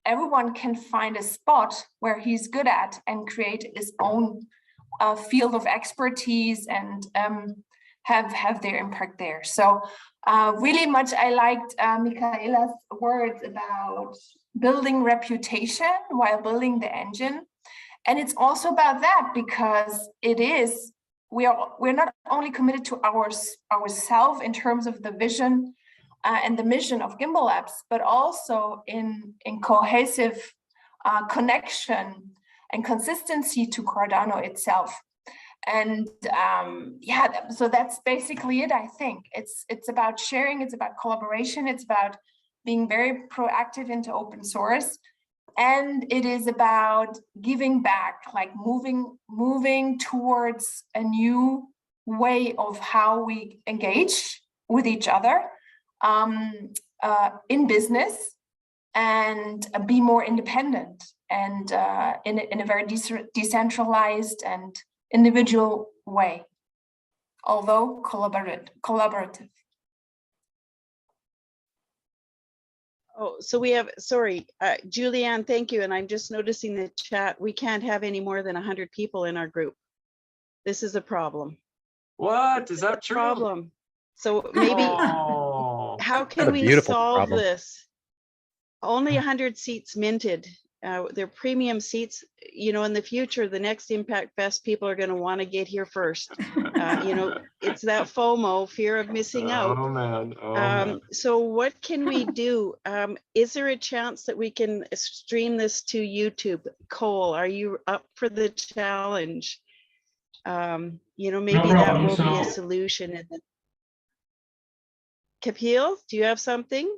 everyone can find a spot where he's good at and create his own field of expertise and have their impact there. So Really much I liked Mihaela's words about building reputation while building the engine. And it's also about that, because we're not only committed to ourselves in terms of the vision and the mission of Gimbalabs, but also in cohesive connection and consistency to Cardano itself. And yeah, so that's basically it. I think it's about sharing, it's about collaboration, it's about being very proactive into open source, and it is about giving back, like moving towards a new way of how we engage with each other in business, and be more independent, and in a very decentralized and individual way, although collaborative. Oh, so we have, sorry, Julianne, thank you. And I'm just noticing the chat. We can't have any more than 100 people in our group. This is a problem. What? Is that true? Problem. So maybe, how can we solve this? Only 100 seats minted. They're premium seats. You know, in the future, the next Impactfest, people are going to want to get here first. You know, it's that FOMO, fear of missing out. Oh man. Oh, man. So what can we do? Is there a chance that we can stream this to YouTube? Cole, are you up for the challenge? You know, maybe that will be a solution. And then, Kapil, do you have something?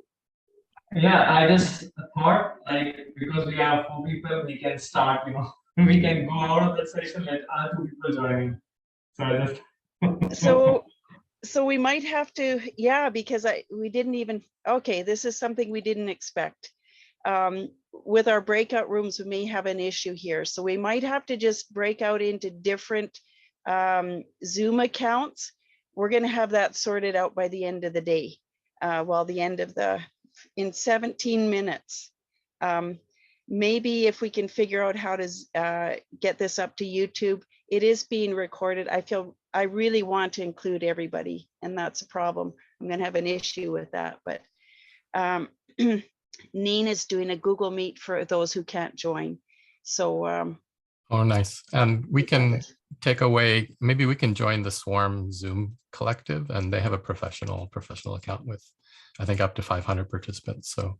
Yeah, I just thought, like, because we have 4 people, we can start, you know, we can go out of the session, let other 2 people join in. So I just So we might have to, yeah, because we didn't even, okay, this is something we didn't expect. With our breakout rooms, we may have an issue here. So we might have to just break out into different Zoom accounts. We're going to have that sorted out by the end of the day. Well, the end of in 17 minutes. Maybe if we can figure out how to get this up to YouTube. It is being recorded. I really want to include everybody, and that's a problem. I'm going to have an issue with that, but Neen is doing a Google Meet for those who can't join. So oh, nice. And we can take away, maybe we can join the Swarm Zoom collective, and they have a professional account with, I think, up to 500 participants. So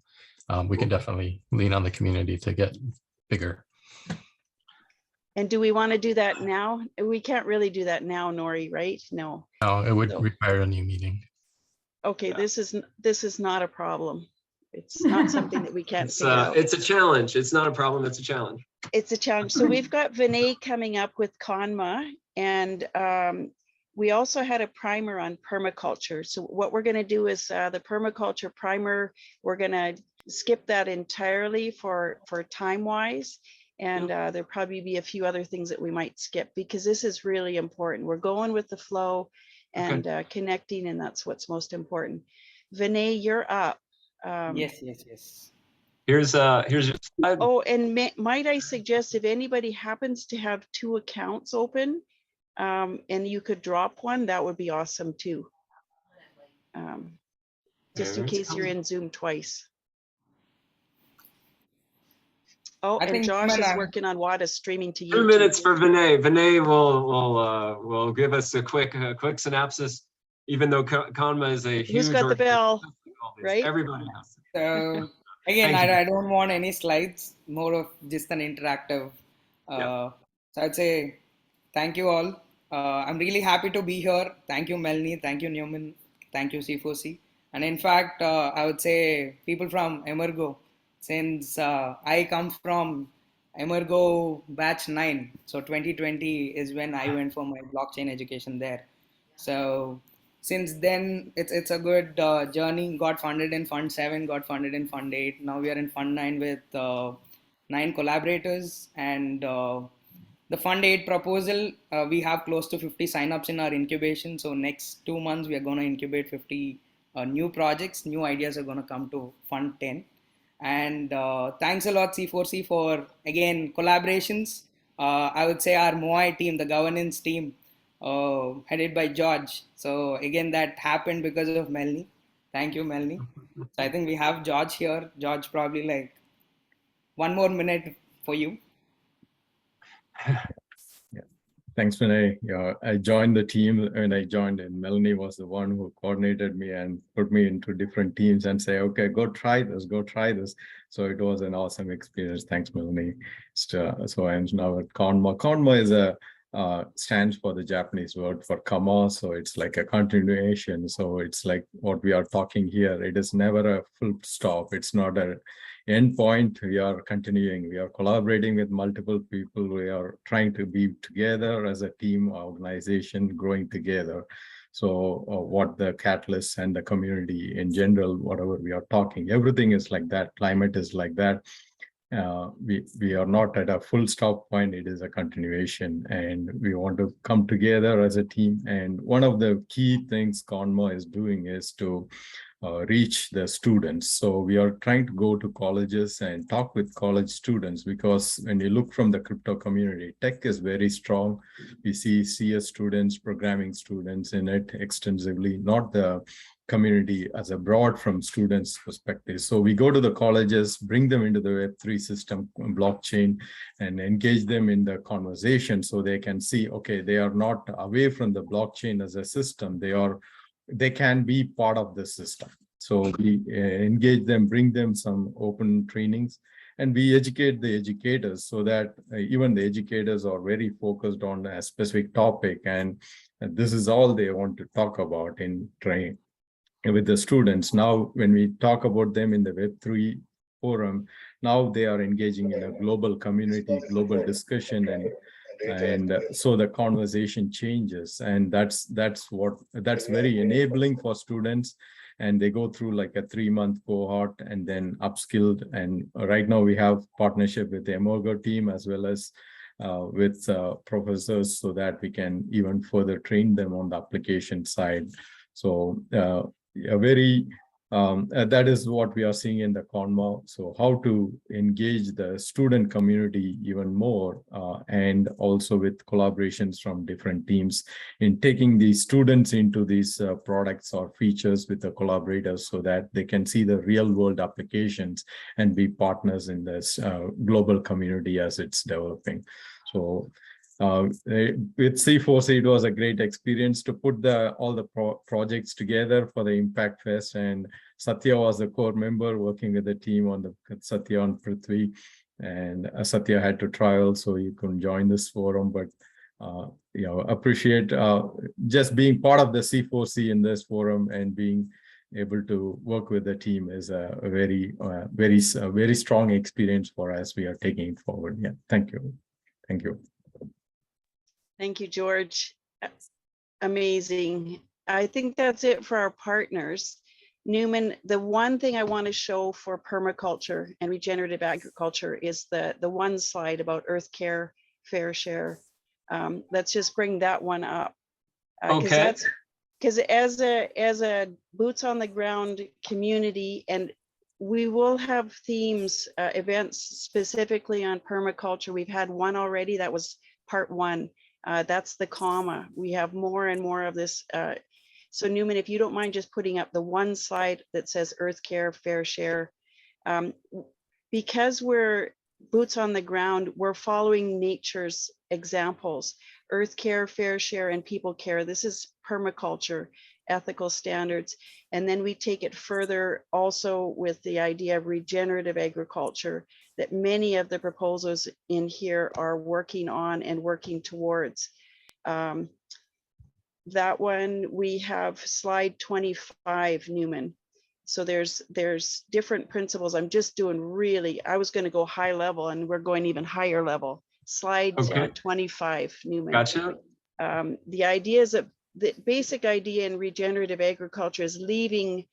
we can definitely lean on the community to get bigger. And do we want to do that now? We can't really do that now, Nori, right? No. No, it would require a new meeting. Okay, yeah. This is not a problem. It's not something that we can't figure out. It's a challenge. It's not a problem. It's a challenge. It's a challenge. So we've got Vinay coming up with Konma, and we also had a primer on permaculture. So what we're going to do is the permaculture primer, we're going to skip that entirely for time-wise. And there'll probably be a few other things that we might skip, because this is really important. We're going with the flow and connecting, and that's what's most important. Vinay, you're up. Yes. Here's your slide. Oh, and might I suggest, if anybody happens to have 2 accounts open, and you could drop one, that would be awesome too. Just in case you're in Zoom twice. Oh, and Josh is working on WADA streaming to YouTube. 2 minutes for Vinay. Vinay will give us a quick synopsis, even though Konma is a huge. Who's got the bell? Right? Everybody has. So again, I don't want any slides, more of just an interactive. So I'd say thank you all. I'm really happy to be here. Thank you, Melanie. Thank you, Newman. Thank you, C4C. And in fact, I would say people from Emurgo, since I come from Emurgo batch 9. So 2020 is when I went for my blockchain education there. So since then, it's a good journey. Got funded in Fund 7, got funded in Fund 8. Now we are in Fund 9 with 9 collaborators. And the Fund 8 proposal, we have close to 50 signups in our incubation. So next 2 months, we are going to incubate 50 new projects. New ideas are going to come to Fund 10. And thanks a lot, C4C, for, again, collaborations. I would say our Moai team, the governance team, headed by George. So again, that happened because of Melanie. Thank you, Melanie. So I think we have George here. George, probably like 1 more minute for you. Thanks, Vinay. Yeah, I joined the team and and Melanie was the one who coordinated me and put me into different teams and say, okay, go try this, go try this. So it was an awesome experience. Thanks, Melanie. So I'm now at Konma. Konma is stands for the Japanese word for kama. So it's like a continuation. So it's like what we are talking here. It is never a full stop. It's not a end point. We are continuing. We are collaborating with multiple people. We are trying to be together as a team, organization, growing together. So what the catalysts and the community in general, whatever we are talking, everything is like that. Climate is like that. We are not at a full stop point. It is a continuation, and we want to come together as a team. And one of the key things Konma is doing is to reach the students. So we are trying to go to colleges and talk with college students, because when you look from the crypto community, tech is very strong. We see CS students, programming students in it extensively, not the community as a broad from students' perspective. So we go to the colleges, bring them into the Web3 system, blockchain, and engage them in the conversation so they can see, okay, they are not away from the blockchain as a system. They can be part of the system. So we engage them, bring them some open trainings, and we educate the educators so that even the educators are very focused on a specific topic, and this is all they want to talk about in training with the students. Now, when we talk about them in the Web3 forum, now they are engaging in a global community, global discussion, and so the conversation changes, and that's very enabling for students. And they go through like a 3-month cohort and then upskilled. And right now we have partnership with the Emurgo team as well as with professors, so that we can even further train them on the application side. So that is what we are seeing in the Konma. So how to engage the student community even more, and also with collaborations from different teams in taking these students into these products or features with the collaborators, so that they can see the real world applications and be partners in this global community as it's developing. So with C4C, it was a great experience to put all the projects together for the Impactfest, and Satya was a core member working with the team on the Satya on Prithvi, and Satya had to travel, so you couldn't join this forum, but appreciate just being part of the C4C in this forum and being able to work with the team is a very strong experience for us. We are taking it forward. Yeah, thank you. Thank you. Thank you, George. Amazing. I think that's it for our partners. Newman, the one thing I want to show for permaculture and regenerative agriculture is the one slide about earth care, fair share. Let's just bring that one up. Okay. Because as a boots on the ground community, and we will have themes, events specifically on permaculture. We've had one already, that was part 1. That's the comma. We have more and more of this. So Newman, if you don't mind just putting up the one slide that says earth care, fair share. Because we're boots on the ground, we're following nature's examples. Earth care, fair share, and people care. This is permaculture, ethical standards. And then we take it further also with the idea of regenerative agriculture that many of the proposals in here are working on and working towards. That one, we have slide 25, Newman. So there's different principles. I'm just doing I was going to go high level, and we're going even higher level. Slide 25, Newman. Gotcha. The idea is that the basic idea in regenerative agriculture is leaving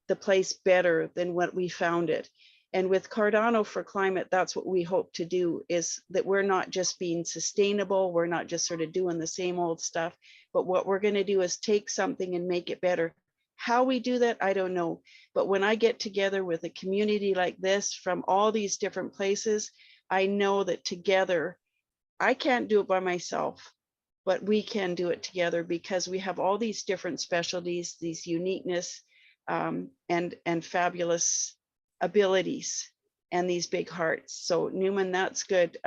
the place better than what we found it. And with Cardano for Climate, that's what we hope to do, is that we're not just being sustainable, we're not just sort of doing the same old stuff, but what we're going to do is take something and make it better. How we do that, I don't know. But when I get together with a community like this from all these different places, I know that together, I can't do it by myself, but we can do it together because we have all these different specialties, these uniqueness. and fabulous abilities and these big hearts. So Newman, that's good.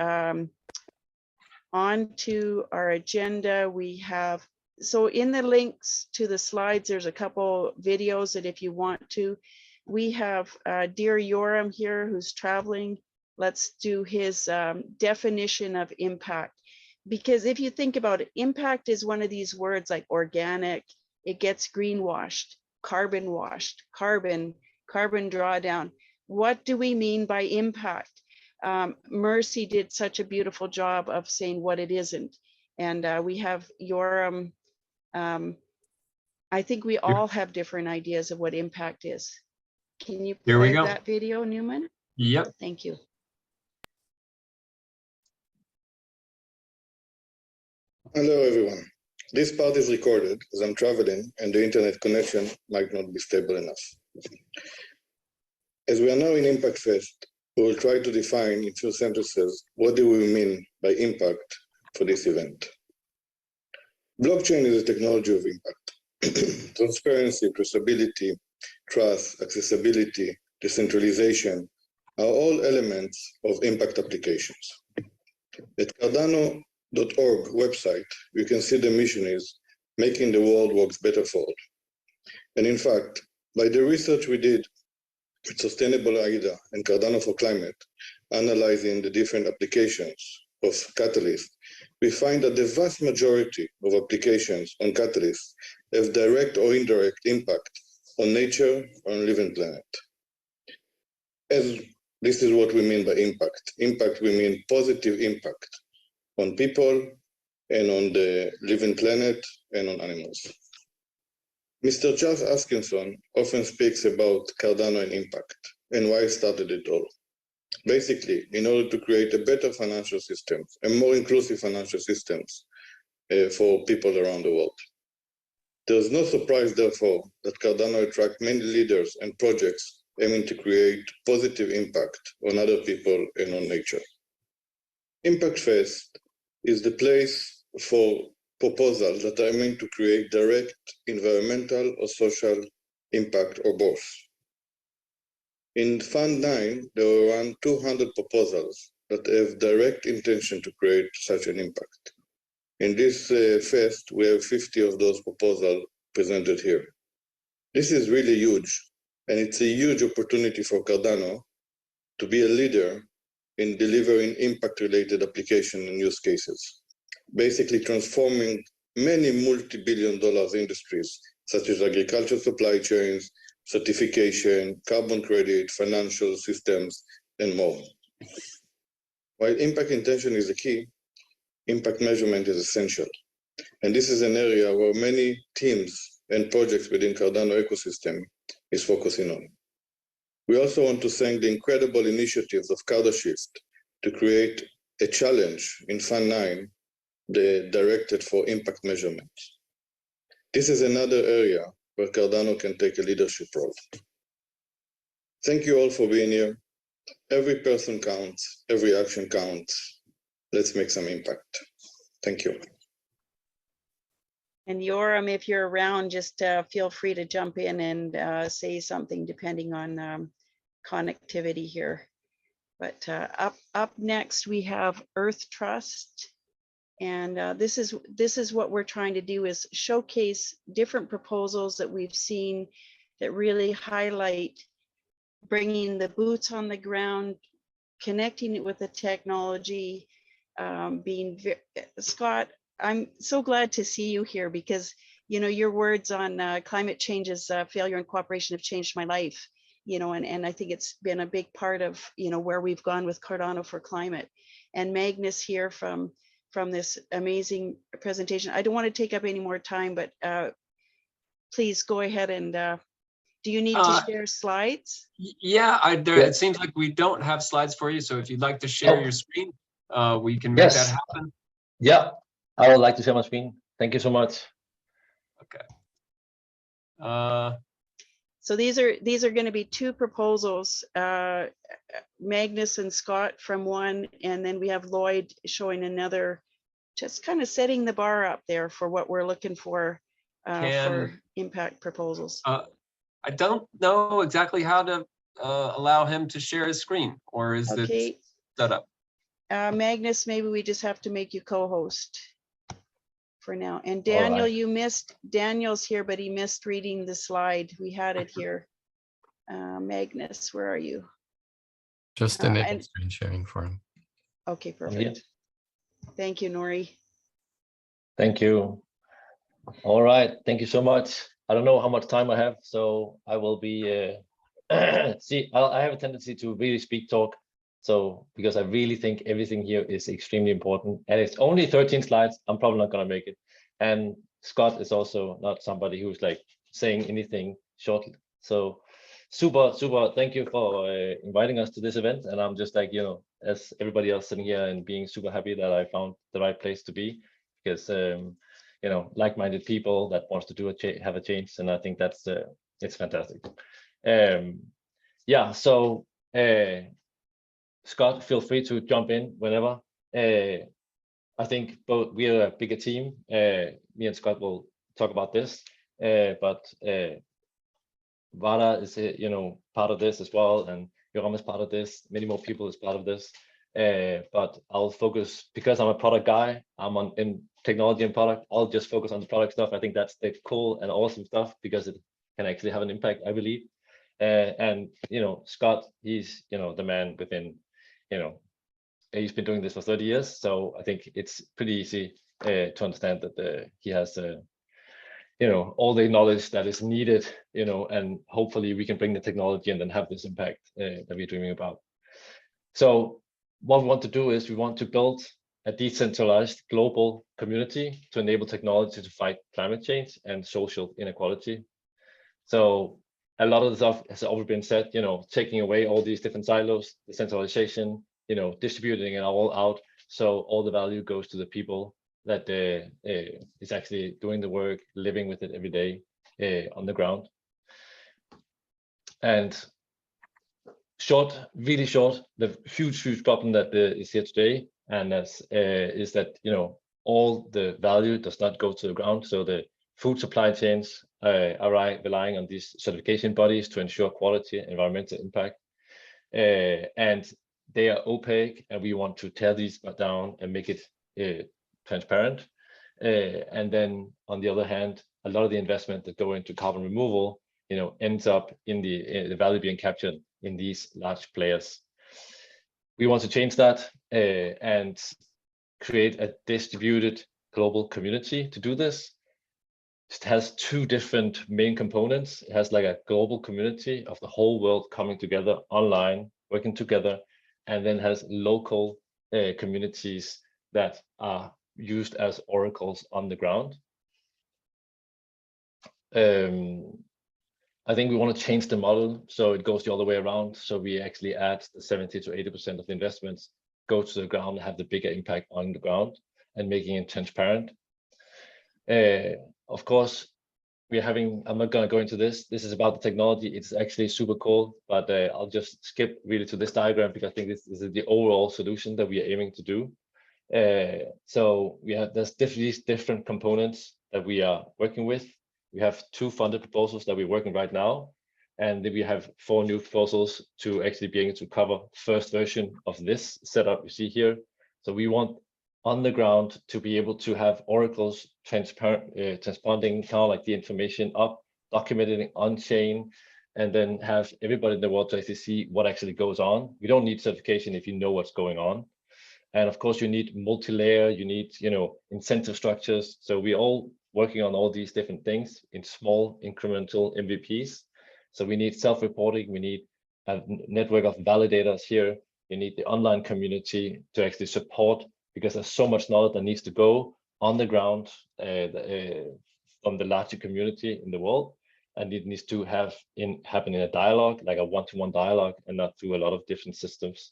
On to our agenda, we have, so in the links to the slides, there's a couple videos that if you want to, we have dear Yoram here who's traveling. Let's do his definition of impact. Because if you think about it, impact is one of these words like organic, it gets greenwashed, carbon washed, carbon drawdown. What do we mean by impact? Mercy did such a beautiful job of saying what it isn't. And we have Yoram. I think we all have different ideas of what impact is. Can you play that video, Newman? Yep. Thank you. Hello, everyone. This part is recorded as I'm traveling and the internet connection might not be stable enough. As we are now in Impactfest, we will try to define in few sentences what do we mean by impact for this event. Blockchain is a technology of impact. Transparency, traceability, trust, accessibility, decentralization are all elements of impact applications. At Cardano.org website, you can see the mission is making the world works better for all. And in fact, by the research we did with Sustainable AIDA and Cardano for Climate, analyzing the different applications of Catalyst, we find that the vast majority of applications on Catalyst have direct or indirect impact on nature or on living planet. As this is what we mean by impact. Impact, we mean positive impact on people and on the living planet and on animals. Mr. Charles Askinson often speaks about Cardano and impact and why he started it all. Basically, in order to create a better financial system and more inclusive financial systems for people around the world. There's no surprise, therefore, that Cardano attracts many leaders and projects aiming to create positive impact on other people and on nature. Impactfest is the place for proposals that are meant to create direct environmental or social impact or both. In Fund 9, there were around 200 proposals that have direct intention to create such an impact. In this fest, we have 50 of those proposals presented here. This is really huge, and it's a huge opportunity for Cardano to be a leader in delivering impact-related application and use cases, basically transforming many multi-billion-dollar industries, such as agriculture supply chains, certification, carbon credit, financial systems, and more. While impact intention is the key, impact measurement is essential. And this is an area where many teams and projects within Cardano ecosystem is focusing on. We also want to thank the incredible initiatives of CardaShift to create a challenge in Fund 9 directed for impact measurement. This is another area where Cardano can take a leadership role. Thank you all for being here. Every person counts, every action counts. Let's make some impact. Thank you. And Yoram, if you're around, just feel free to jump in and say something depending on connectivity here. But up next, we have Earth Trust. And this is what we're trying to do, is showcase different proposals that we've seen that really highlight bringing the boots on the ground, connecting it with the technology, Scott, I'm so glad to see you here because, you know, your words on climate change's failure and cooperation have changed my life, you know, and I think it's been a big part of, you know, where we've gone with Cardano for Climate. And Magnus here from this amazing presentation. I don't want to take up any more time, but please go ahead and do you need to share slides? Yeah, it seems like we don't have slides for you. So if you'd like to share your screen, we can make that happen. Yeah, I would like to share my screen. Thank you so much. Okay. So these are going to be two proposals, Magnus and Scott from one, and then we have Lloyd showing another, just kind of setting the bar up there for what we're looking for impact proposals. I don't know exactly how to allow him to share his screen, or is it set up? Magnus, maybe we just have to make you co-host for now. And Daniel, you missed, Daniel's here, but he missed reading the slide. We had it here. Magnus, where are you? Just enable screen sharing for him. Okay, perfect. Thank you, Nori. Thank you. All right, thank you so much. I don't know how much time I have, so I will be, see, I have a tendency to really speak talk. So, because I really think everything here is extremely important, and it's only 13 slides, I'm probably not gonna make it. And Scott is also not somebody who's like saying anything shortly. So super, thank you for inviting us to this event. And I'm just like, you know, as everybody else sitting here and being super happy that I found the right place to be, because, you know, like-minded people that wants to do have a change. And I think that's, it's fantastic. Yeah, so, Scott, feel free to jump in whenever. I think both we are a bigger team. Me and Scott will talk about this, but WADA is, you know, part of this as well, and Yoram is part of this. Many more people is part of this. But I'll focus, because I'm a product guy. I'm in technology and product. I'll just focus on the product stuff. I think that's the cool and awesome stuff, because it can actually have an impact, I believe. And you know, Scott, he's, you know, the man within. You know, he's been doing this for 30 years, so I think it's pretty easy to understand that he has, you know, all the knowledge that is needed, you know, and hopefully we can bring the technology and then have this impact that we're dreaming about. So what we want to do is we want to build a decentralized global community to enable technology to fight climate change and social inequality. So a lot of the stuff has already been said, you know, taking away all these different silos, decentralization, you know, distributing it all out, so all the value goes to the people that is actually doing the work, living with it every day on the ground. And short, really short, the huge problem that is here today, and that's is that, you know, all the value does not go to the ground. So the food supply chains are relying on these certification bodies to ensure quality and environmental impact. And they are opaque, and we want to tear these down and make it transparent. And then on the other hand, a lot of the investment that go into carbon removal, you know, ends up in the value being captured in these large players. We want to change that and create a distributed global community to do this. It has two different main components. It has like a global community of the whole world coming together online, working together, and then has local communities that are used as oracles on the ground. I think we want to change the model so it goes the other way around. So we actually add the 70 to 80% of the investments go to the ground and have the bigger impact on the ground and making it transparent. Of course, we're having, I'm not going to go into this. This is about the technology. It's actually super cool, but I'll just skip really to this diagram because I think this is the overall solution that we are aiming to do. So we have, there's these different components that we are working with. We have 2 funded proposals that we're working right now. And then we have 4 new proposals to actually be able to cover first version of this setup you see here. So we want on the ground to be able to have oracles transponding kind of like the information up, documenting on chain, and then have everybody in the world to actually see what actually goes on. We don't need certification if you know what's going on. And of course you need multi-layer, you need, you know, incentive structures. So we're all working on all these different things in small incremental MVPs. So we need self-reporting, we need a network of validators here. You need the online community to actually support, because there's so much knowledge that needs to go on the ground from the larger community in the world. And it needs to happen in a dialogue, like a one-to-one dialogue, and not through a lot of different systems.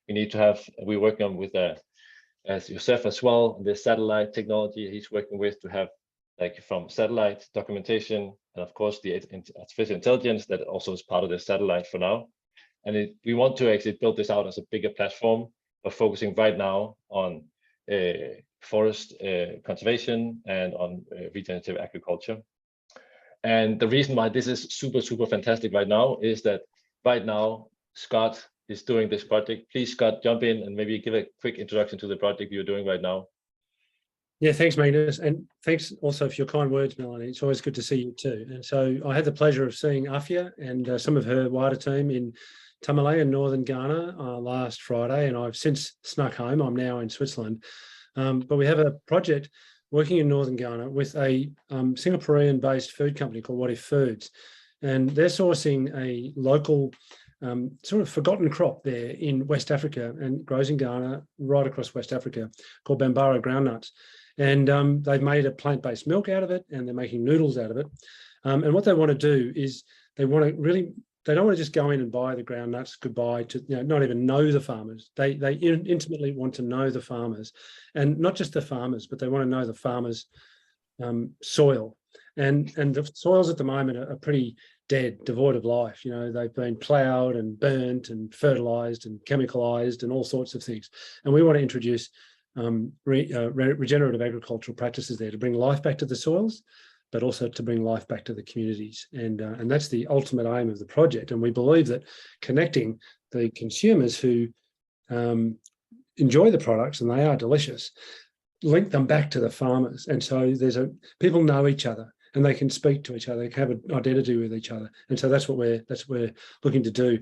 We need to have, we're working on with as Joseph as well, the satellite technology he's working with to have like from satellite documentation, and of course the artificial intelligence that also is part of the satellite for now. And we want to actually build this out as a bigger platform, but focusing right now on forest conservation and on regenerative agriculture. And the reason why this is super, super fantastic right now is that right now, Scott is doing this project. Please, Scott, jump in and maybe give a quick introduction to the project you're doing right now. Yeah, thanks, Magnus. And thanks also for your kind words, Melanie. It's always good to see you too. And so I had the pleasure of seeing Afia and some of her WADA team in Tamale in northern Ghana last Friday, and I've since snuck home. I'm now in Switzerland. But we have a project working in northern Ghana with a Singaporean-based food company called What If Foods. And they're sourcing a local sort of forgotten crop there in West Africa and grows in Ghana, right across West Africa, called Bambara groundnuts. And they've made a plant-based milk out of it, and they're making noodles out of it. And what they want to do is they don't want to just go in and buy the groundnuts goodbye to, not even know the farmers. They intimately want to know the farmers, and not just the farmers, but they want to know the farmers' soil. And the soils at the moment are pretty dead, devoid of life. They've been ploughed and burnt and fertilized and chemicalized and all sorts of things. And we want to introduce regenerative agricultural practices there to bring life back to the soils, but also to bring life back to the communities. And that's the ultimate aim of the project. And we believe that connecting the consumers who enjoy the products, and they are delicious, link them back to the farmers. And so people know each other, and they can speak to each other, they can have an identity with each other. And so that's what we're looking to do,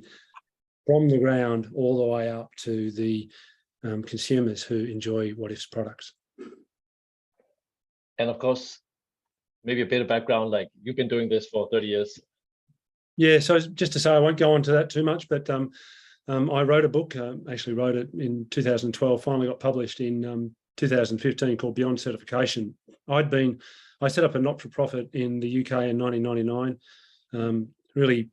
from the ground all the way up to the consumers who enjoy What If's products. And of course, maybe a bit of background, like you've been doing this for 30 years. Yeah, so just to say, I won't go into that too much, but I wrote a book, actually wrote it in 2012, finally got published in 2015, called Beyond Certification. I set up a not-for-profit in the UK in 1999, really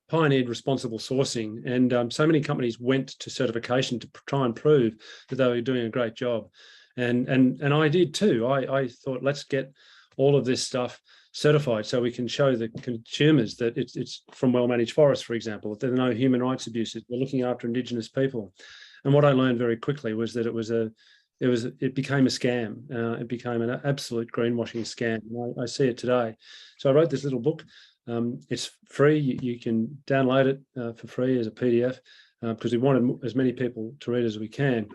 pioneered responsible sourcing, and so many companies went to certification to try and prove that they were doing a great job, and I did too. I thought, let's get all of this stuff certified so we can show the consumers that it's from well-managed forests, for example, that there are no human rights abuses, we're looking after Indigenous people. And what I learned very quickly was that it became a scam. It became an absolute greenwashing scam. And I see it today. So I wrote this little book. It's free. You can download it for free as a PDF because we wanted as many people to read as we can.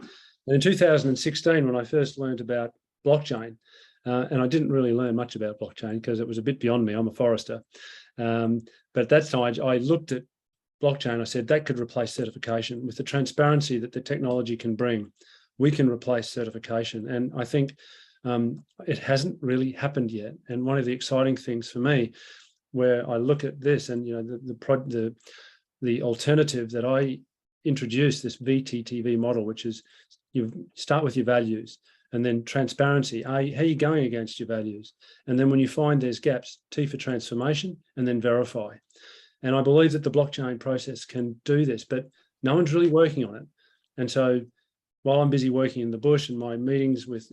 And in 2016, when I first learned about blockchain, and I didn't really learn much about blockchain because it was a bit beyond me. I'm a forester. But at that time, I looked at blockchain. I said that could replace certification. With the transparency that the technology can bring, we can replace certification. And I think it hasn't really happened yet. And one of the exciting things for me, where I look at this and the alternative that I introduced, this VTTV model, which is you start with your values, and then transparency. How are you going against your values? And then when you find there's gaps, T for transformation, and then verify. And I believe that the blockchain process can do this, but no one's really working on it. And so while I'm busy working in the bush and my meetings with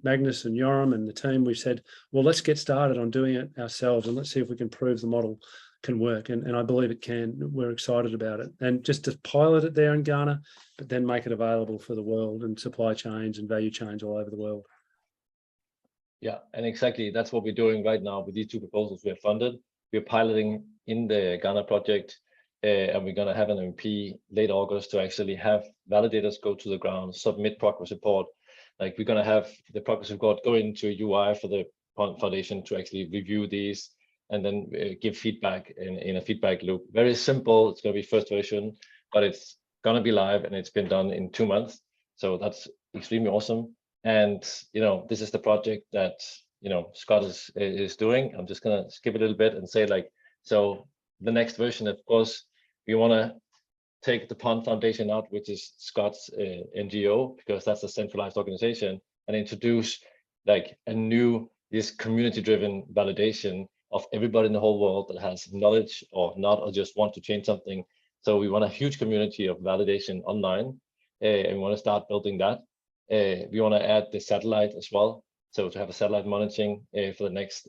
Magnus and Yoram and the team, we've said, well, let's get started on doing it ourselves and let's see if we can prove the model can work. And I believe it can. We're excited about it. And just to pilot it there in Ghana, but then make it available for the world and supply chains and value chains all over the world. Yeah, and exactly that's what we're doing right now with these two proposals we have funded. We're piloting in the Ghana project, and we're going to have an MP late August to actually have validators go to the ground, submit progress report. Like we're going to have the progress report go into a UI for the foundation to actually review these and then give feedback in a feedback loop. Very simple. It's going to be first version, but it's going to be live and it's been done in 2 months. So that's extremely awesome. And, this is the project that, Scott is doing. I'm just going to skip a little bit and say so the next version, of course, we want to take the Pond Foundation out, which is Scott's NGO, because that's a centralized organization, and introduce this community-driven validation of everybody in the whole world that has knowledge or not, or just want to change something. So we want a huge community of validation online, and we want to start building that. We want to add the satellite as well. So to have a satellite monitoring for the next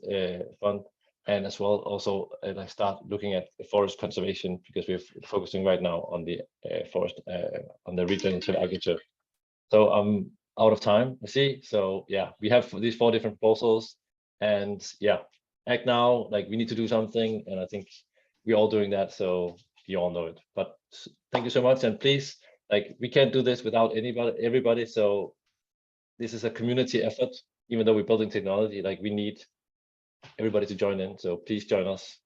fund, and as well also start looking at forest conservation, because we're focusing right now on the forest, on the regenerative agriculture. So I'm out of time, I see. So yeah, we have these 4 different proposals, and yeah, act now, like we need to do something, and I think we're all doing that, so you all know it. But thank you so much, and please, like we can't do this without everybody, so this is a community effort. Even though we're building technology, like we need everybody to join in, so please join us.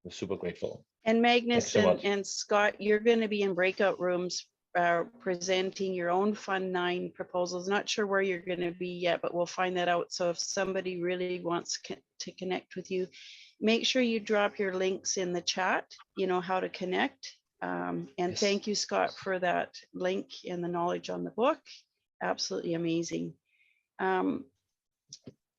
We're super grateful. And Magnus so much. and Scott, you're going to be in breakout rooms presenting your own Fund 9 proposals. Not sure where you're going to be yet, but we'll find that out. So if somebody really wants to connect with you, make sure you drop your links in the chat, you know how to connect. And Yes. Thank you, Scott, for that link and the knowledge on the book. Absolutely amazing.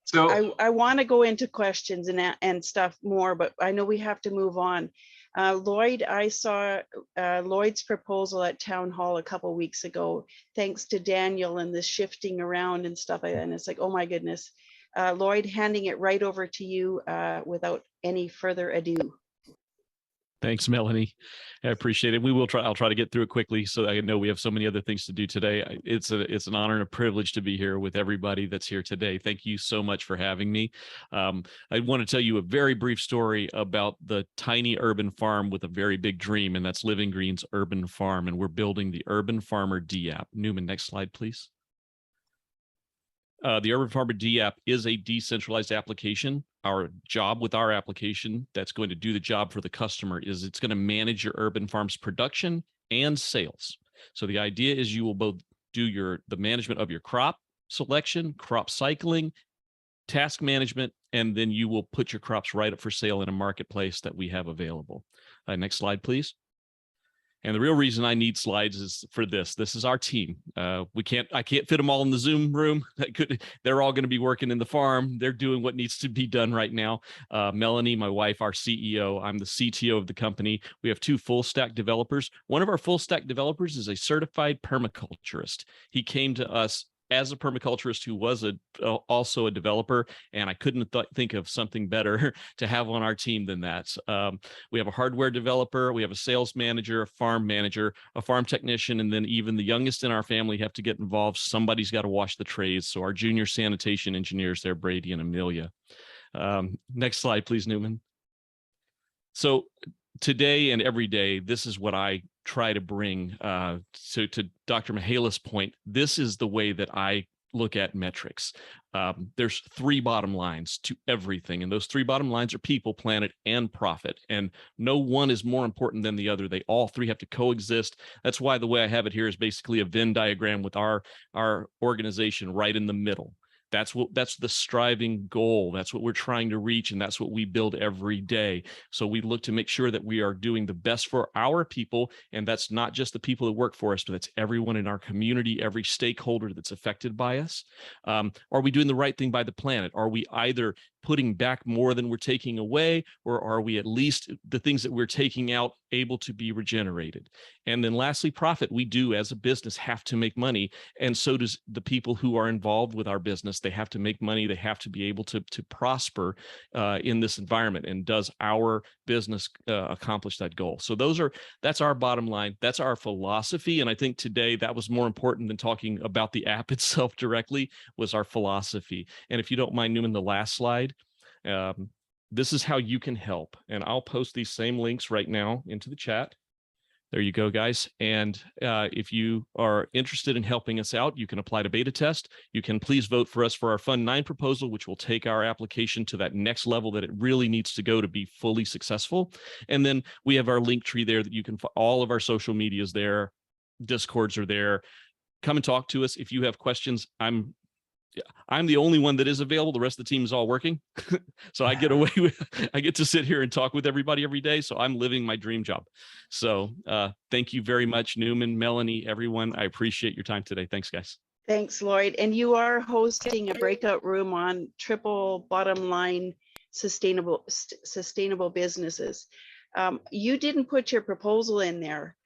So I want to go into questions and stuff more, but I know we have to move on. Lloyd, I saw Lloyd's proposal at Town Hall a couple weeks ago, thanks to Daniel and the shifting around and stuff like that. And it's like, oh my goodness. Lloyd, handing it right over to you without any further ado. Thanks, Melanie. I appreciate it. I'll try to get through it quickly, so I know we have so many other things to do today. It's an honor and a privilege to be here with everybody that's here today. Thank you so much for having me. I want to tell you a very brief story about the tiny urban farm with a very big dream, and that's Living Green's Urban Farm, and we're building the Urban Farmer D-app. Newman, next slide, please. The Urban Farmer D-app is a decentralized application. Our job with our application that's going to do the job for the customer is it's going to manage your urban farm's production and sales. So the idea is you will both do the management of your crop selection, crop cycling, task management, and then you will put your crops right up for sale in a marketplace that we have available. Next slide, please. And the real reason I need slides is for this. This is our team. I can't fit them all in the Zoom room. They're all going to be working in the farm. They're doing what needs to be done right now. Melanie, my wife, our CEO. I'm the CTO of the company. We have 2 full stack developers. One of our full stack developers is a certified permaculturist. He came to us as a permaculturist who was also a developer, and I couldn't think of something better to have on our team than that. We have a hardware developer, we have a sales manager, a farm technician, and then even the youngest in our family have to get involved. Somebody's got to wash the trays. So our junior sanitation engineers there, Brady and Amelia. Next slide, please, Newman. So today and every day, this is what I try to bring to Dr. Mihaela's point. This is the way that I look at metrics. There's 3 bottom lines to everything, and those 3 bottom lines are people, planet, and profit. And no one is more important than the other. They all 3 have to coexist. That's why the way I have it here is basically a Venn diagram with our organization right in the middle. That's the striving goal. That's what we're trying to reach, and that's what we build every day. So we look to make sure that we are doing the best for our people, and that's not just the people that work for us, but that's everyone in our community, every stakeholder that's affected by us. Are we doing the right thing by the planet? Are we either putting back more than we're taking away, or are we at least the things that we're taking out able to be regenerated? And then lastly, profit. We do as a business have to make money, and so does the people who are involved with our business. They have to make money. They have to be able to prosper in this environment. And does our business accomplish that goal? So that's our bottom line. That's our philosophy. And I think today that was more important than talking about the app itself directly, was our philosophy. And if you don't mind, Newman, the last slide. This is how you can help. And I'll post these same links right now into the chat. There you go, guys. And if you are interested in helping us out, you can apply to beta test. You can please vote for us for our Fund 9 proposal, which will take our application to that next level that it really needs to go to be fully successful. And then we have our link tree there that you can, all of our social medias there, Discords are there. Come and talk to us. If you have questions, I'm the only one that is available. The rest of the team is all working. So I get to sit here and talk with everybody every day. So I'm living my dream job. So thank you very much, Newman, Melanie, everyone. I appreciate your time today. Thanks, guys. Thanks, Lloyd. And you are hosting a breakout room on triple bottom line sustainable businesses. You didn't put your proposal in there.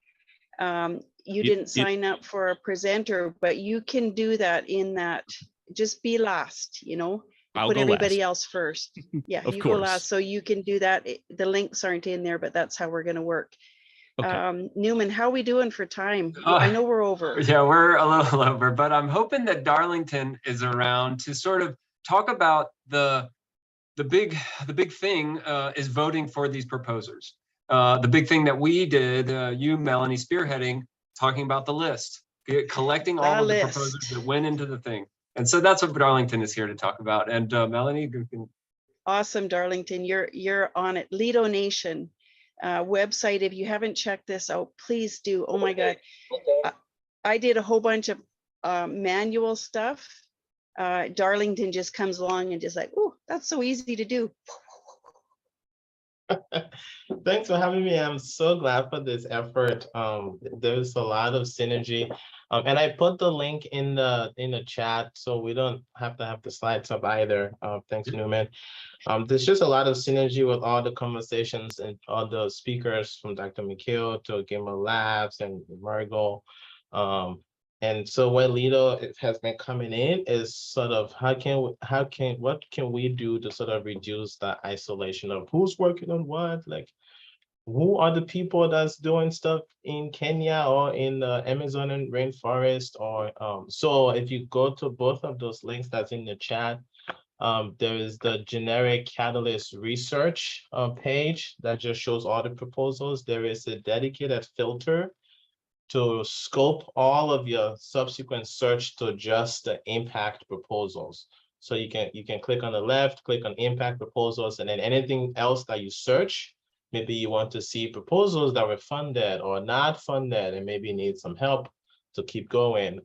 You didn't sign up for a presenter, but you can do that in that. Just be last, put everybody else first. Yeah, you go last, so you can do that. The links aren't in there, but that's how we're going to work. Okay. Newman, how are we doing for time? I know we're over. Yeah, we're a little over, but I'm hoping that Darlington is around to sort of talk about the the big thing is voting for these proposers. The big thing that we did, you, Melanie, spearheading, talking about the list, collecting all of the proposers that went into the thing. And so that's what Darlington is here to talk about. And Melanie, you can. Awesome, Darlington, you're on it. Lido Nation website. If you haven't checked this out, please do. Oh my God, I did a whole bunch of manual stuff. Darlington just comes along and just like, oh, that's so easy to do. Thanks for having me. I'm so glad for this effort. There's a lot of synergy. And I put the link in the chat so we don't have to have the slides up either. Thanks, Newman. There's just a lot of synergy with all the conversations and all the speakers from Dr. McKeel to Gimbalabs and Emurgo. And so what Lido has been coming in is sort of what can we do to sort of reduce the isolation of who's working on what, like who are the people that's doing stuff in Kenya or in the Amazon and rainforest, or so if you go to both of those links that's in the chat, there is the generic catalyst research page that just shows all the proposals. There is a dedicated filter to scope all of your subsequent search to just the impact proposals. So you can click on the left, click on impact proposals, and then anything else that you search, maybe you want to see proposals that were funded or not funded and maybe need some help to keep going.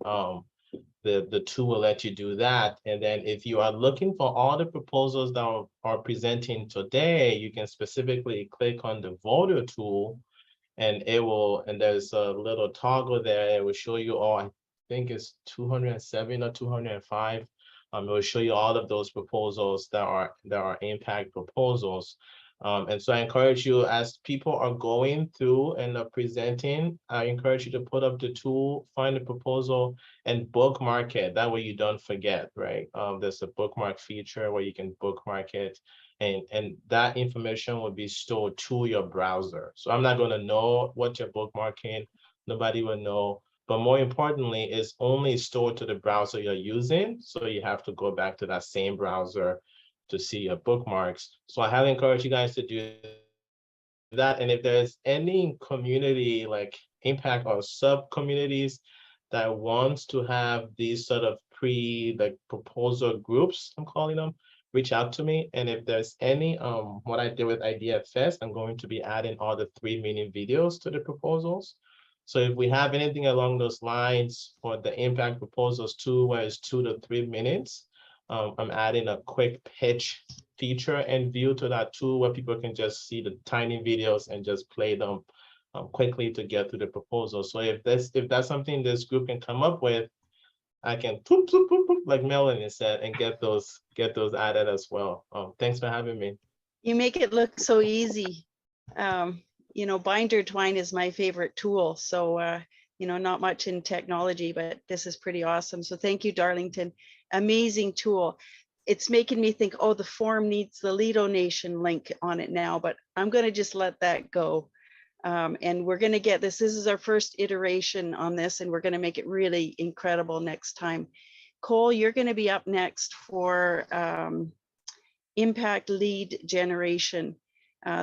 The tool will let you do that. And then if you are looking for all the proposals that are presenting today, you can specifically click on the voter tool, and there's a little toggle there. It will show you all, I think it's 207 or 205. It will show you all of those proposals that are impact proposals. And so I encourage you, as people are going through and are presenting, I encourage you to put up the tool, find the proposal, and bookmark it. That way you don't forget, right? There's a bookmark feature where you can bookmark it. And that information will be stored to your browser. So I'm not going to know what you're bookmarking. Nobody will know. But more importantly, it's only stored to the browser you're using. So you have to go back to that same browser to see your bookmarks. So I highly encourage you guys to do that. And if there's any community like impact or sub communities that wants to have these sort of proposal groups, I'm calling them, reach out to me. And if there's any, what I did with IdeaFest, I'm going to be adding all the 3-minute videos to the proposals. So if we have anything along those lines for the impact proposals too, where it's 2 to 3 minutes, I'm adding a quick pitch feature and view to that tool where people can just see the tiny videos and just play them quickly to get through the proposal. So if that's something this group can come up with, I can poop, poop, poop, poop, like Melanie said, and get those added as well. Thanks for having me. You make it look so easy. You know, binder twine is my favorite tool. So, you know, not much in technology, but this is pretty awesome. So thank you, Darlington. Amazing tool. It's making me think, oh, the form needs the Lido Nation link on it now, but I'm going to just let that go. And we're going to get this. This is our first iteration on this, and we're going to make it really incredible next time. Cole, you're going to be up next for impact lead generation.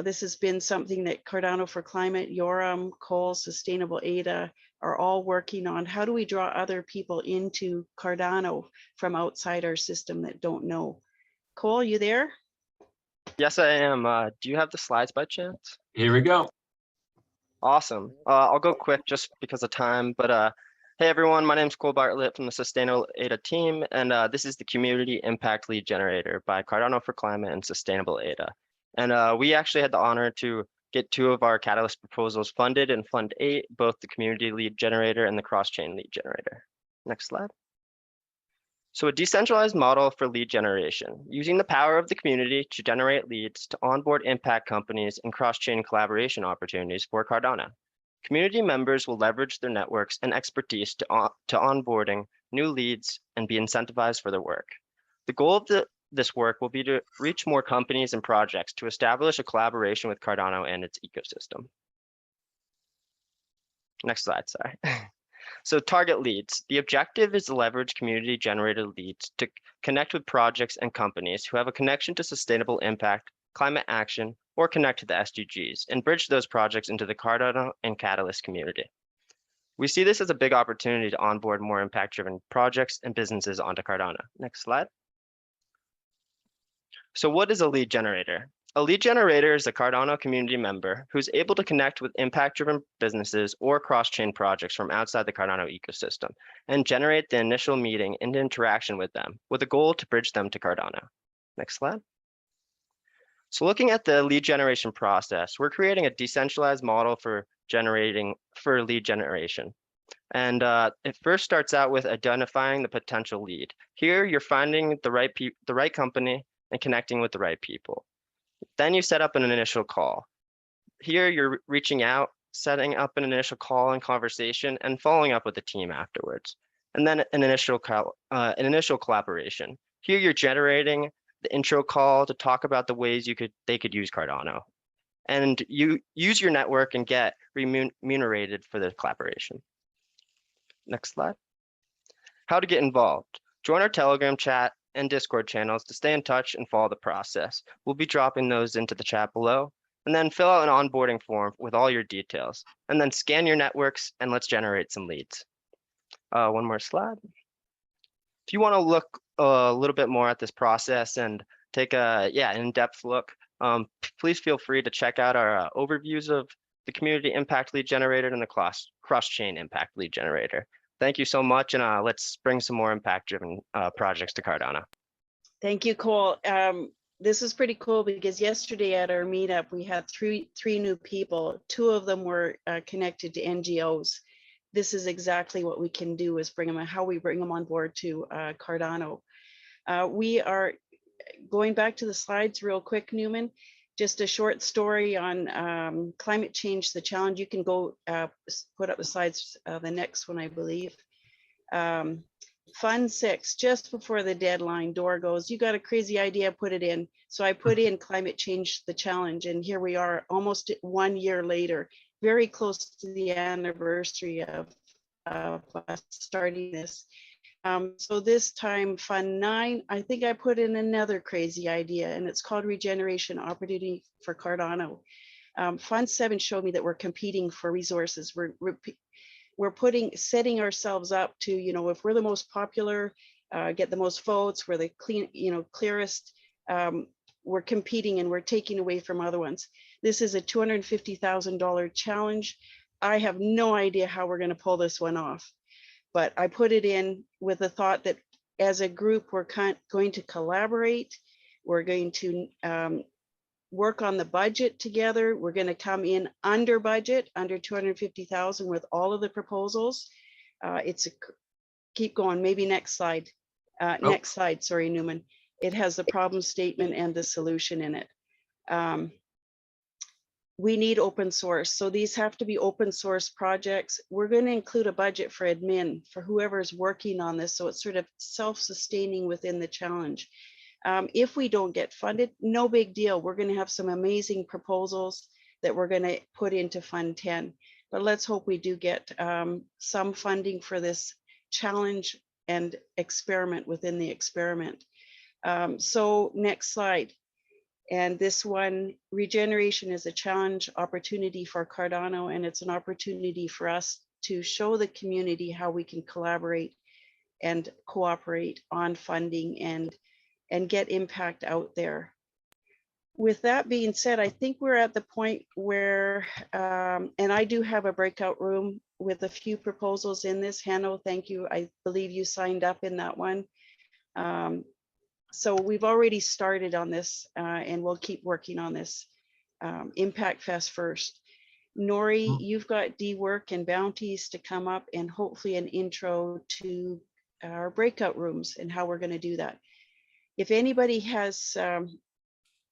This has been something that Cardano for Climate, Yoram, Cole, Sustainable ADA are all working on. How do we draw other people into Cardano from outside our system that don't know? Cole, you there? Yes, I am. Do you have the slides by chance? Here we go. Awesome. I'll go quick just because of time, but hey everyone, my name is Cole Bartlett from the Sustainable ADA team, and this is the Community Impact Lead Generator by Cardano for Climate and Sustainable ADA. And we actually had the honor to get 2 of our Catalyst proposals funded in Fund 8, both the Community Lead Generator and the Cross-Chain Lead Generator. Next slide. So a decentralized model for lead generation, using the power of the community to generate leads to onboard impact companies and cross-chain collaboration opportunities for Cardano. Community members will leverage their networks and expertise to onboarding new leads and be incentivized for their work. The goal of this work will be to reach more companies and projects to establish a collaboration with Cardano and its ecosystem. Next slide, sorry. So target leads. The objective is to leverage community generated leads to connect with projects and companies who have a connection to sustainable impact, climate action, or connect to the SDGs and bridge those projects into the Cardano and Catalyst community. We see this as a big opportunity to onboard more impact-driven projects and businesses onto Cardano. Next slide. So what is a lead generator? A lead generator is a Cardano community member who's able to connect with impact-driven businesses or cross-chain projects from outside the Cardano ecosystem and generate the initial meeting and interaction with them with a goal to bridge them to Cardano. Next slide. So looking at the lead generation process, we're creating a decentralized model for lead generation. And it first starts out with identifying the potential lead. Here, you're finding the right company and connecting with the right people. Then you set up an initial call. Here, you're reaching out, setting up an initial call and conversation, and following up with the team afterwards. And then an initial collaboration. Here, you're generating the intro call to talk about the ways they could use Cardano. And you use your network and get remunerated for the collaboration. Next slide. How to get involved. Join our Telegram chat and Discord channels to stay in touch and follow the process. We'll be dropping those into the chat below, and then fill out an onboarding form with all your details, and then scan your networks and let's generate some leads. One more slide. If you want to look a little bit more at this process and take an in-depth look, please feel free to check out our overviews of the community impact lead generator and the cross-chain impact lead generator. Thank you so much, and let's bring some more impact-driven projects to Cardano. Thank you, Cole. This is pretty cool because yesterday at our meetup, we had three new people. 2 of them were connected to NGOs. This is exactly what we can do, is bring them, how we bring them on board to Cardano. We are going back to the slides real quick, Newman. Just a short story on climate change, the challenge. You can go put up the slides, the next one, I believe. Fund 6, just before the deadline, Dora goes, you got a crazy idea, put it in. So I put in climate change, the challenge, and here we are almost 1 year later, very close to the anniversary of us starting this. So this time, Fund 9, I think I put in another crazy idea, and it's called Regeneration Opportunity for Cardano. Fund 7 showed me that we're competing for resources. We're setting ourselves up to, if we're the most popular, get the most votes, we're the clearest, we're competing and we're taking away from other ones. This is a $250,000 challenge. I have no idea how we're going to pull this one off. But I put it in with the thought that as a group, we're going to collaborate. We're going to work on the budget together. We're going to come in under budget, under 250,000 with all of the proposals. Keep going, maybe next slide. Next slide, sorry, Newman. It has the problem statement and the solution in it. We need open source. So these have to be open source projects. We're going to include a budget for admin, for whoever's working on this. So it's sort of self-sustaining within the challenge. If we don't get funded, no big deal. We're going to have some amazing proposals that we're going to put into Fund 10. But let's hope we do get some funding for this challenge and experiment within the experiment. So next slide. And this one, regeneration is a challenge opportunity for Cardano, and it's an opportunity for us to show the community how we can collaborate and cooperate on funding and get impact out there. With that being said, I think we're at the point where, and I do have a breakout room with a few proposals in this. Hanno, thank you. I believe you signed up in that one. So we've already started on this and we'll keep working on this. Impactfest first. Nori, you've got D-Work and bounties to come up, and hopefully an intro to our breakout rooms and how we're going to do that. If anybody has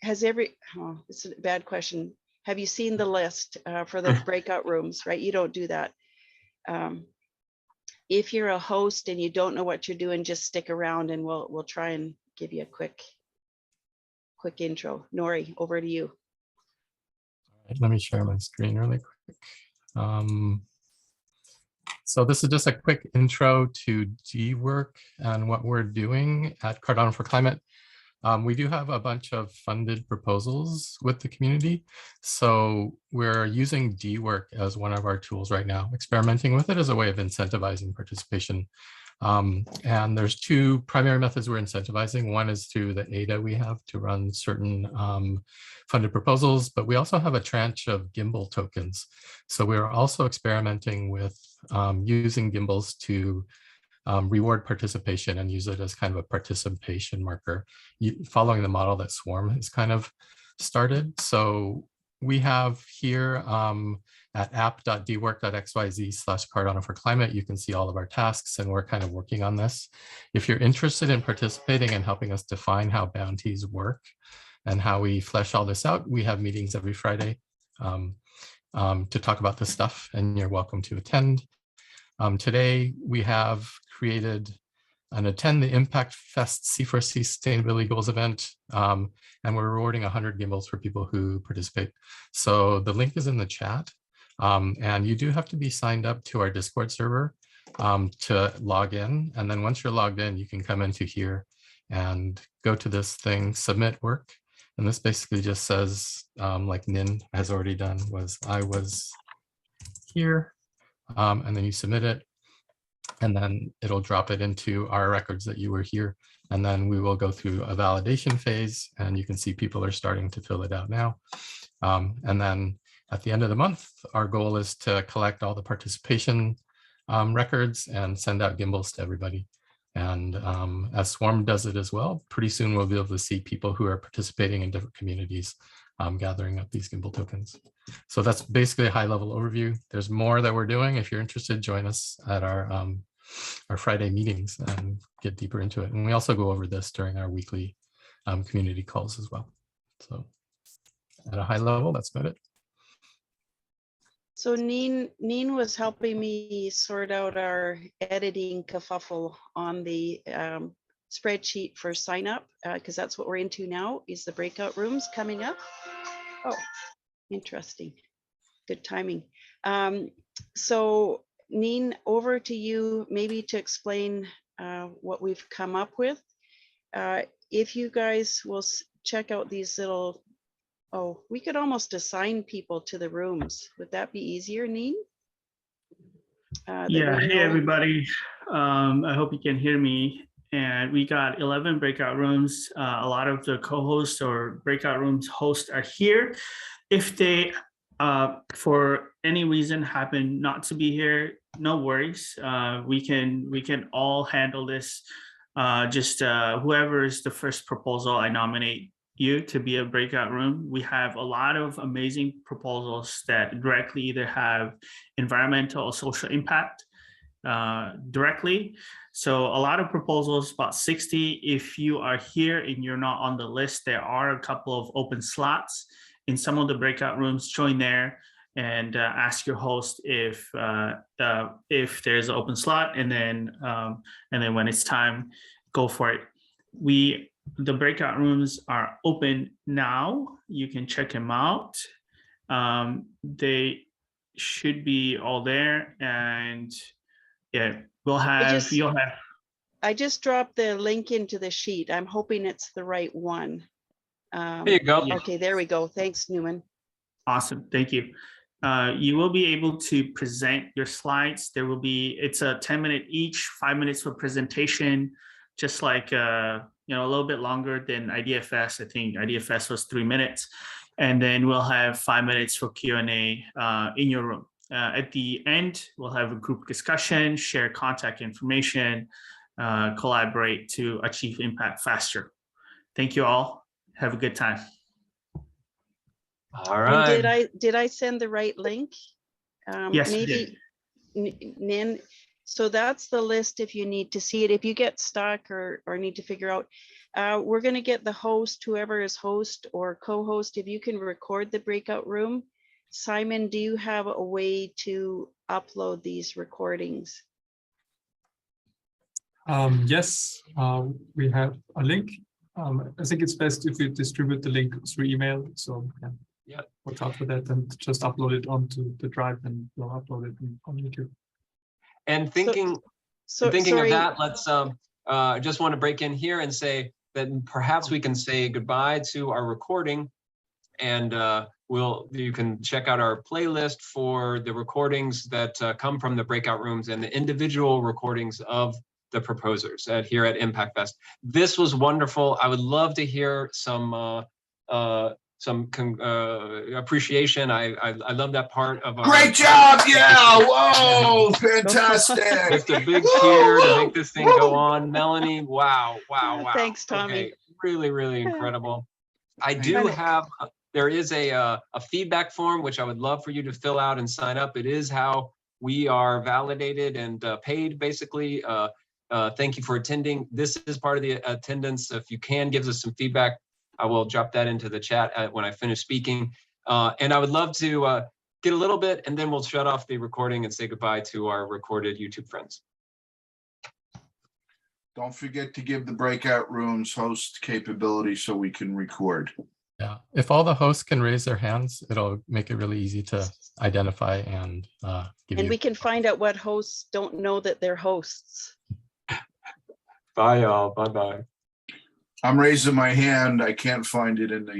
it's a bad question. Have you seen the list for the breakout rooms, right? You don't do that. If you're a host and you don't know what you're doing, just stick around and we'll try and give you a quick intro. Nori, over to you. All right, let me share my screen really quick. Let's So this is just a quick intro to D-Work and what we're doing at Cardano for Climate. We do have a bunch of funded proposals with the community. So we're using D-Work as one of our tools right now, experimenting with it as a way of incentivizing participation. And there's two primary methods we're incentivizing. One is through the ADA we have to run certain funded proposals, but we also have a tranche of gimbal tokens. So we're also experimenting with using gimbals to reward participation and use it as kind of a participation marker, following the model that Swarm has kind of started. So we have here at app.dwork.xyz/Cardano for Climate, you can see all of our tasks, and we're kind of working on this. If you're interested in participating and helping us define how bounties work and how we flesh all this out, we have meetings every Friday to talk about this stuff, and you're welcome to attend. Today, we have created an Attend the Impactfest C4C Sustainability Goals event, and we're rewarding 100 gimbals for people who participate. So the link is in the chat, and you do have to be signed up to our Discord server to log in. And then once you're logged in, you can come into here and go to this thing, submit work. And this basically just says, like Nin has already done, I was here. And then you submit it, and then it'll drop it into our records that you were here. And then we will go through a validation phase, and you can see people are starting to fill it out now. And then at the end of the month, our goal is to collect all the participation records and send out gimbals to everybody. And as Swarm does it as well, pretty soon we'll be able to see people who are participating in different communities gathering up these gimbal tokens. So that's basically a high-level overview. There's more that we're doing. If you're interested, join us at our Friday meetings and get deeper into it. And we also go over this during our weekly community calls as well. So at a high level, that's about it. So Neen was helping me sort out our editing kerfuffle on the spreadsheet for sign up, because that's what we're into now, is the breakout rooms coming up. Oh, interesting. Good timing. So Neen, over to you, maybe to explain what we've come up with. If you guys will check out these little, oh, we could almost assign people to the rooms. Would that be easier, Neen? Yeah, hey everybody. I hope you can hear me. And we got 11 breakout rooms. A lot of the co-hosts or breakout rooms hosts are here. If they, for any reason, happen not to be here, no worries. We can all handle this. Just whoever is the first proposal, I nominate you to be a breakout room. We have a lot of amazing proposals that directly either have environmental or social impact directly. So a lot of proposals, about 60. If you are here and you're not on the list, there are a couple of open slots in some of the breakout rooms. Join there and ask your host if there's an open slot, and then when it's time, go for it. The breakout rooms are open now. You can check them out. They should be all there, and yeah, you'll have. I just dropped the link into the sheet. I'm hoping it's the right one. There you go. Okay, there we go. Thanks, Newman. Awesome, thank you. You will be able to present your slides. It's a 10-minute each, 5 minutes for presentation, just like a little bit longer than IdeaFest. I think IdeaFest was 3 minutes. And then we'll have 5 minutes for Q&A in your room. At the end, we'll have a group discussion, share contact information, collaborate to achieve impact faster. Thank you all. Have a good time. All right. And did I send the right link? Yes, maybe Nin. So that's the list if you need to see it. If you get stuck or need to figure out, we're going to get the host, whoever is host or co-host, if you can record the breakout room. Simon, do you have a way to upload these recordings? Yes, we have a link. I think it's best if we distribute the link through email. So yeah, watch out for that and just upload it onto the drive, and we'll upload it on YouTube. And thinking sorry. of that, let's I just want to break in here and say that perhaps we can say goodbye to our recording, and you can check out our playlist for the recordings that come from the breakout rooms and the individual recordings of the proposers here at Impactfest. This was wonderful. I would love to hear some appreciation. I love that part of our great job. Yeah. Whoa, fantastic. Just a big cheer to make this thing go on. Melanie, wow. Thanks, Tommy. Okay. Really incredible. I do have, there is a feedback form, which I would love for you to fill out and sign up. It is how we are validated and paid, basically. Thank you for attending. This is part of the attendance. If you can give us some feedback, I will drop that into the chat when I finish speaking. And I would love to get a little bit, and then we'll shut off the recording and say goodbye to our recorded YouTube friends. Don't forget to give the breakout rooms host capability so we can record. Yeah, if all the hosts can raise their hands, it'll make it really easy to identify and give and you. we can find out what hosts don't know that they're hosts. Bye, y'all. Bye-bye. I'm raising my hand. I can't find it in the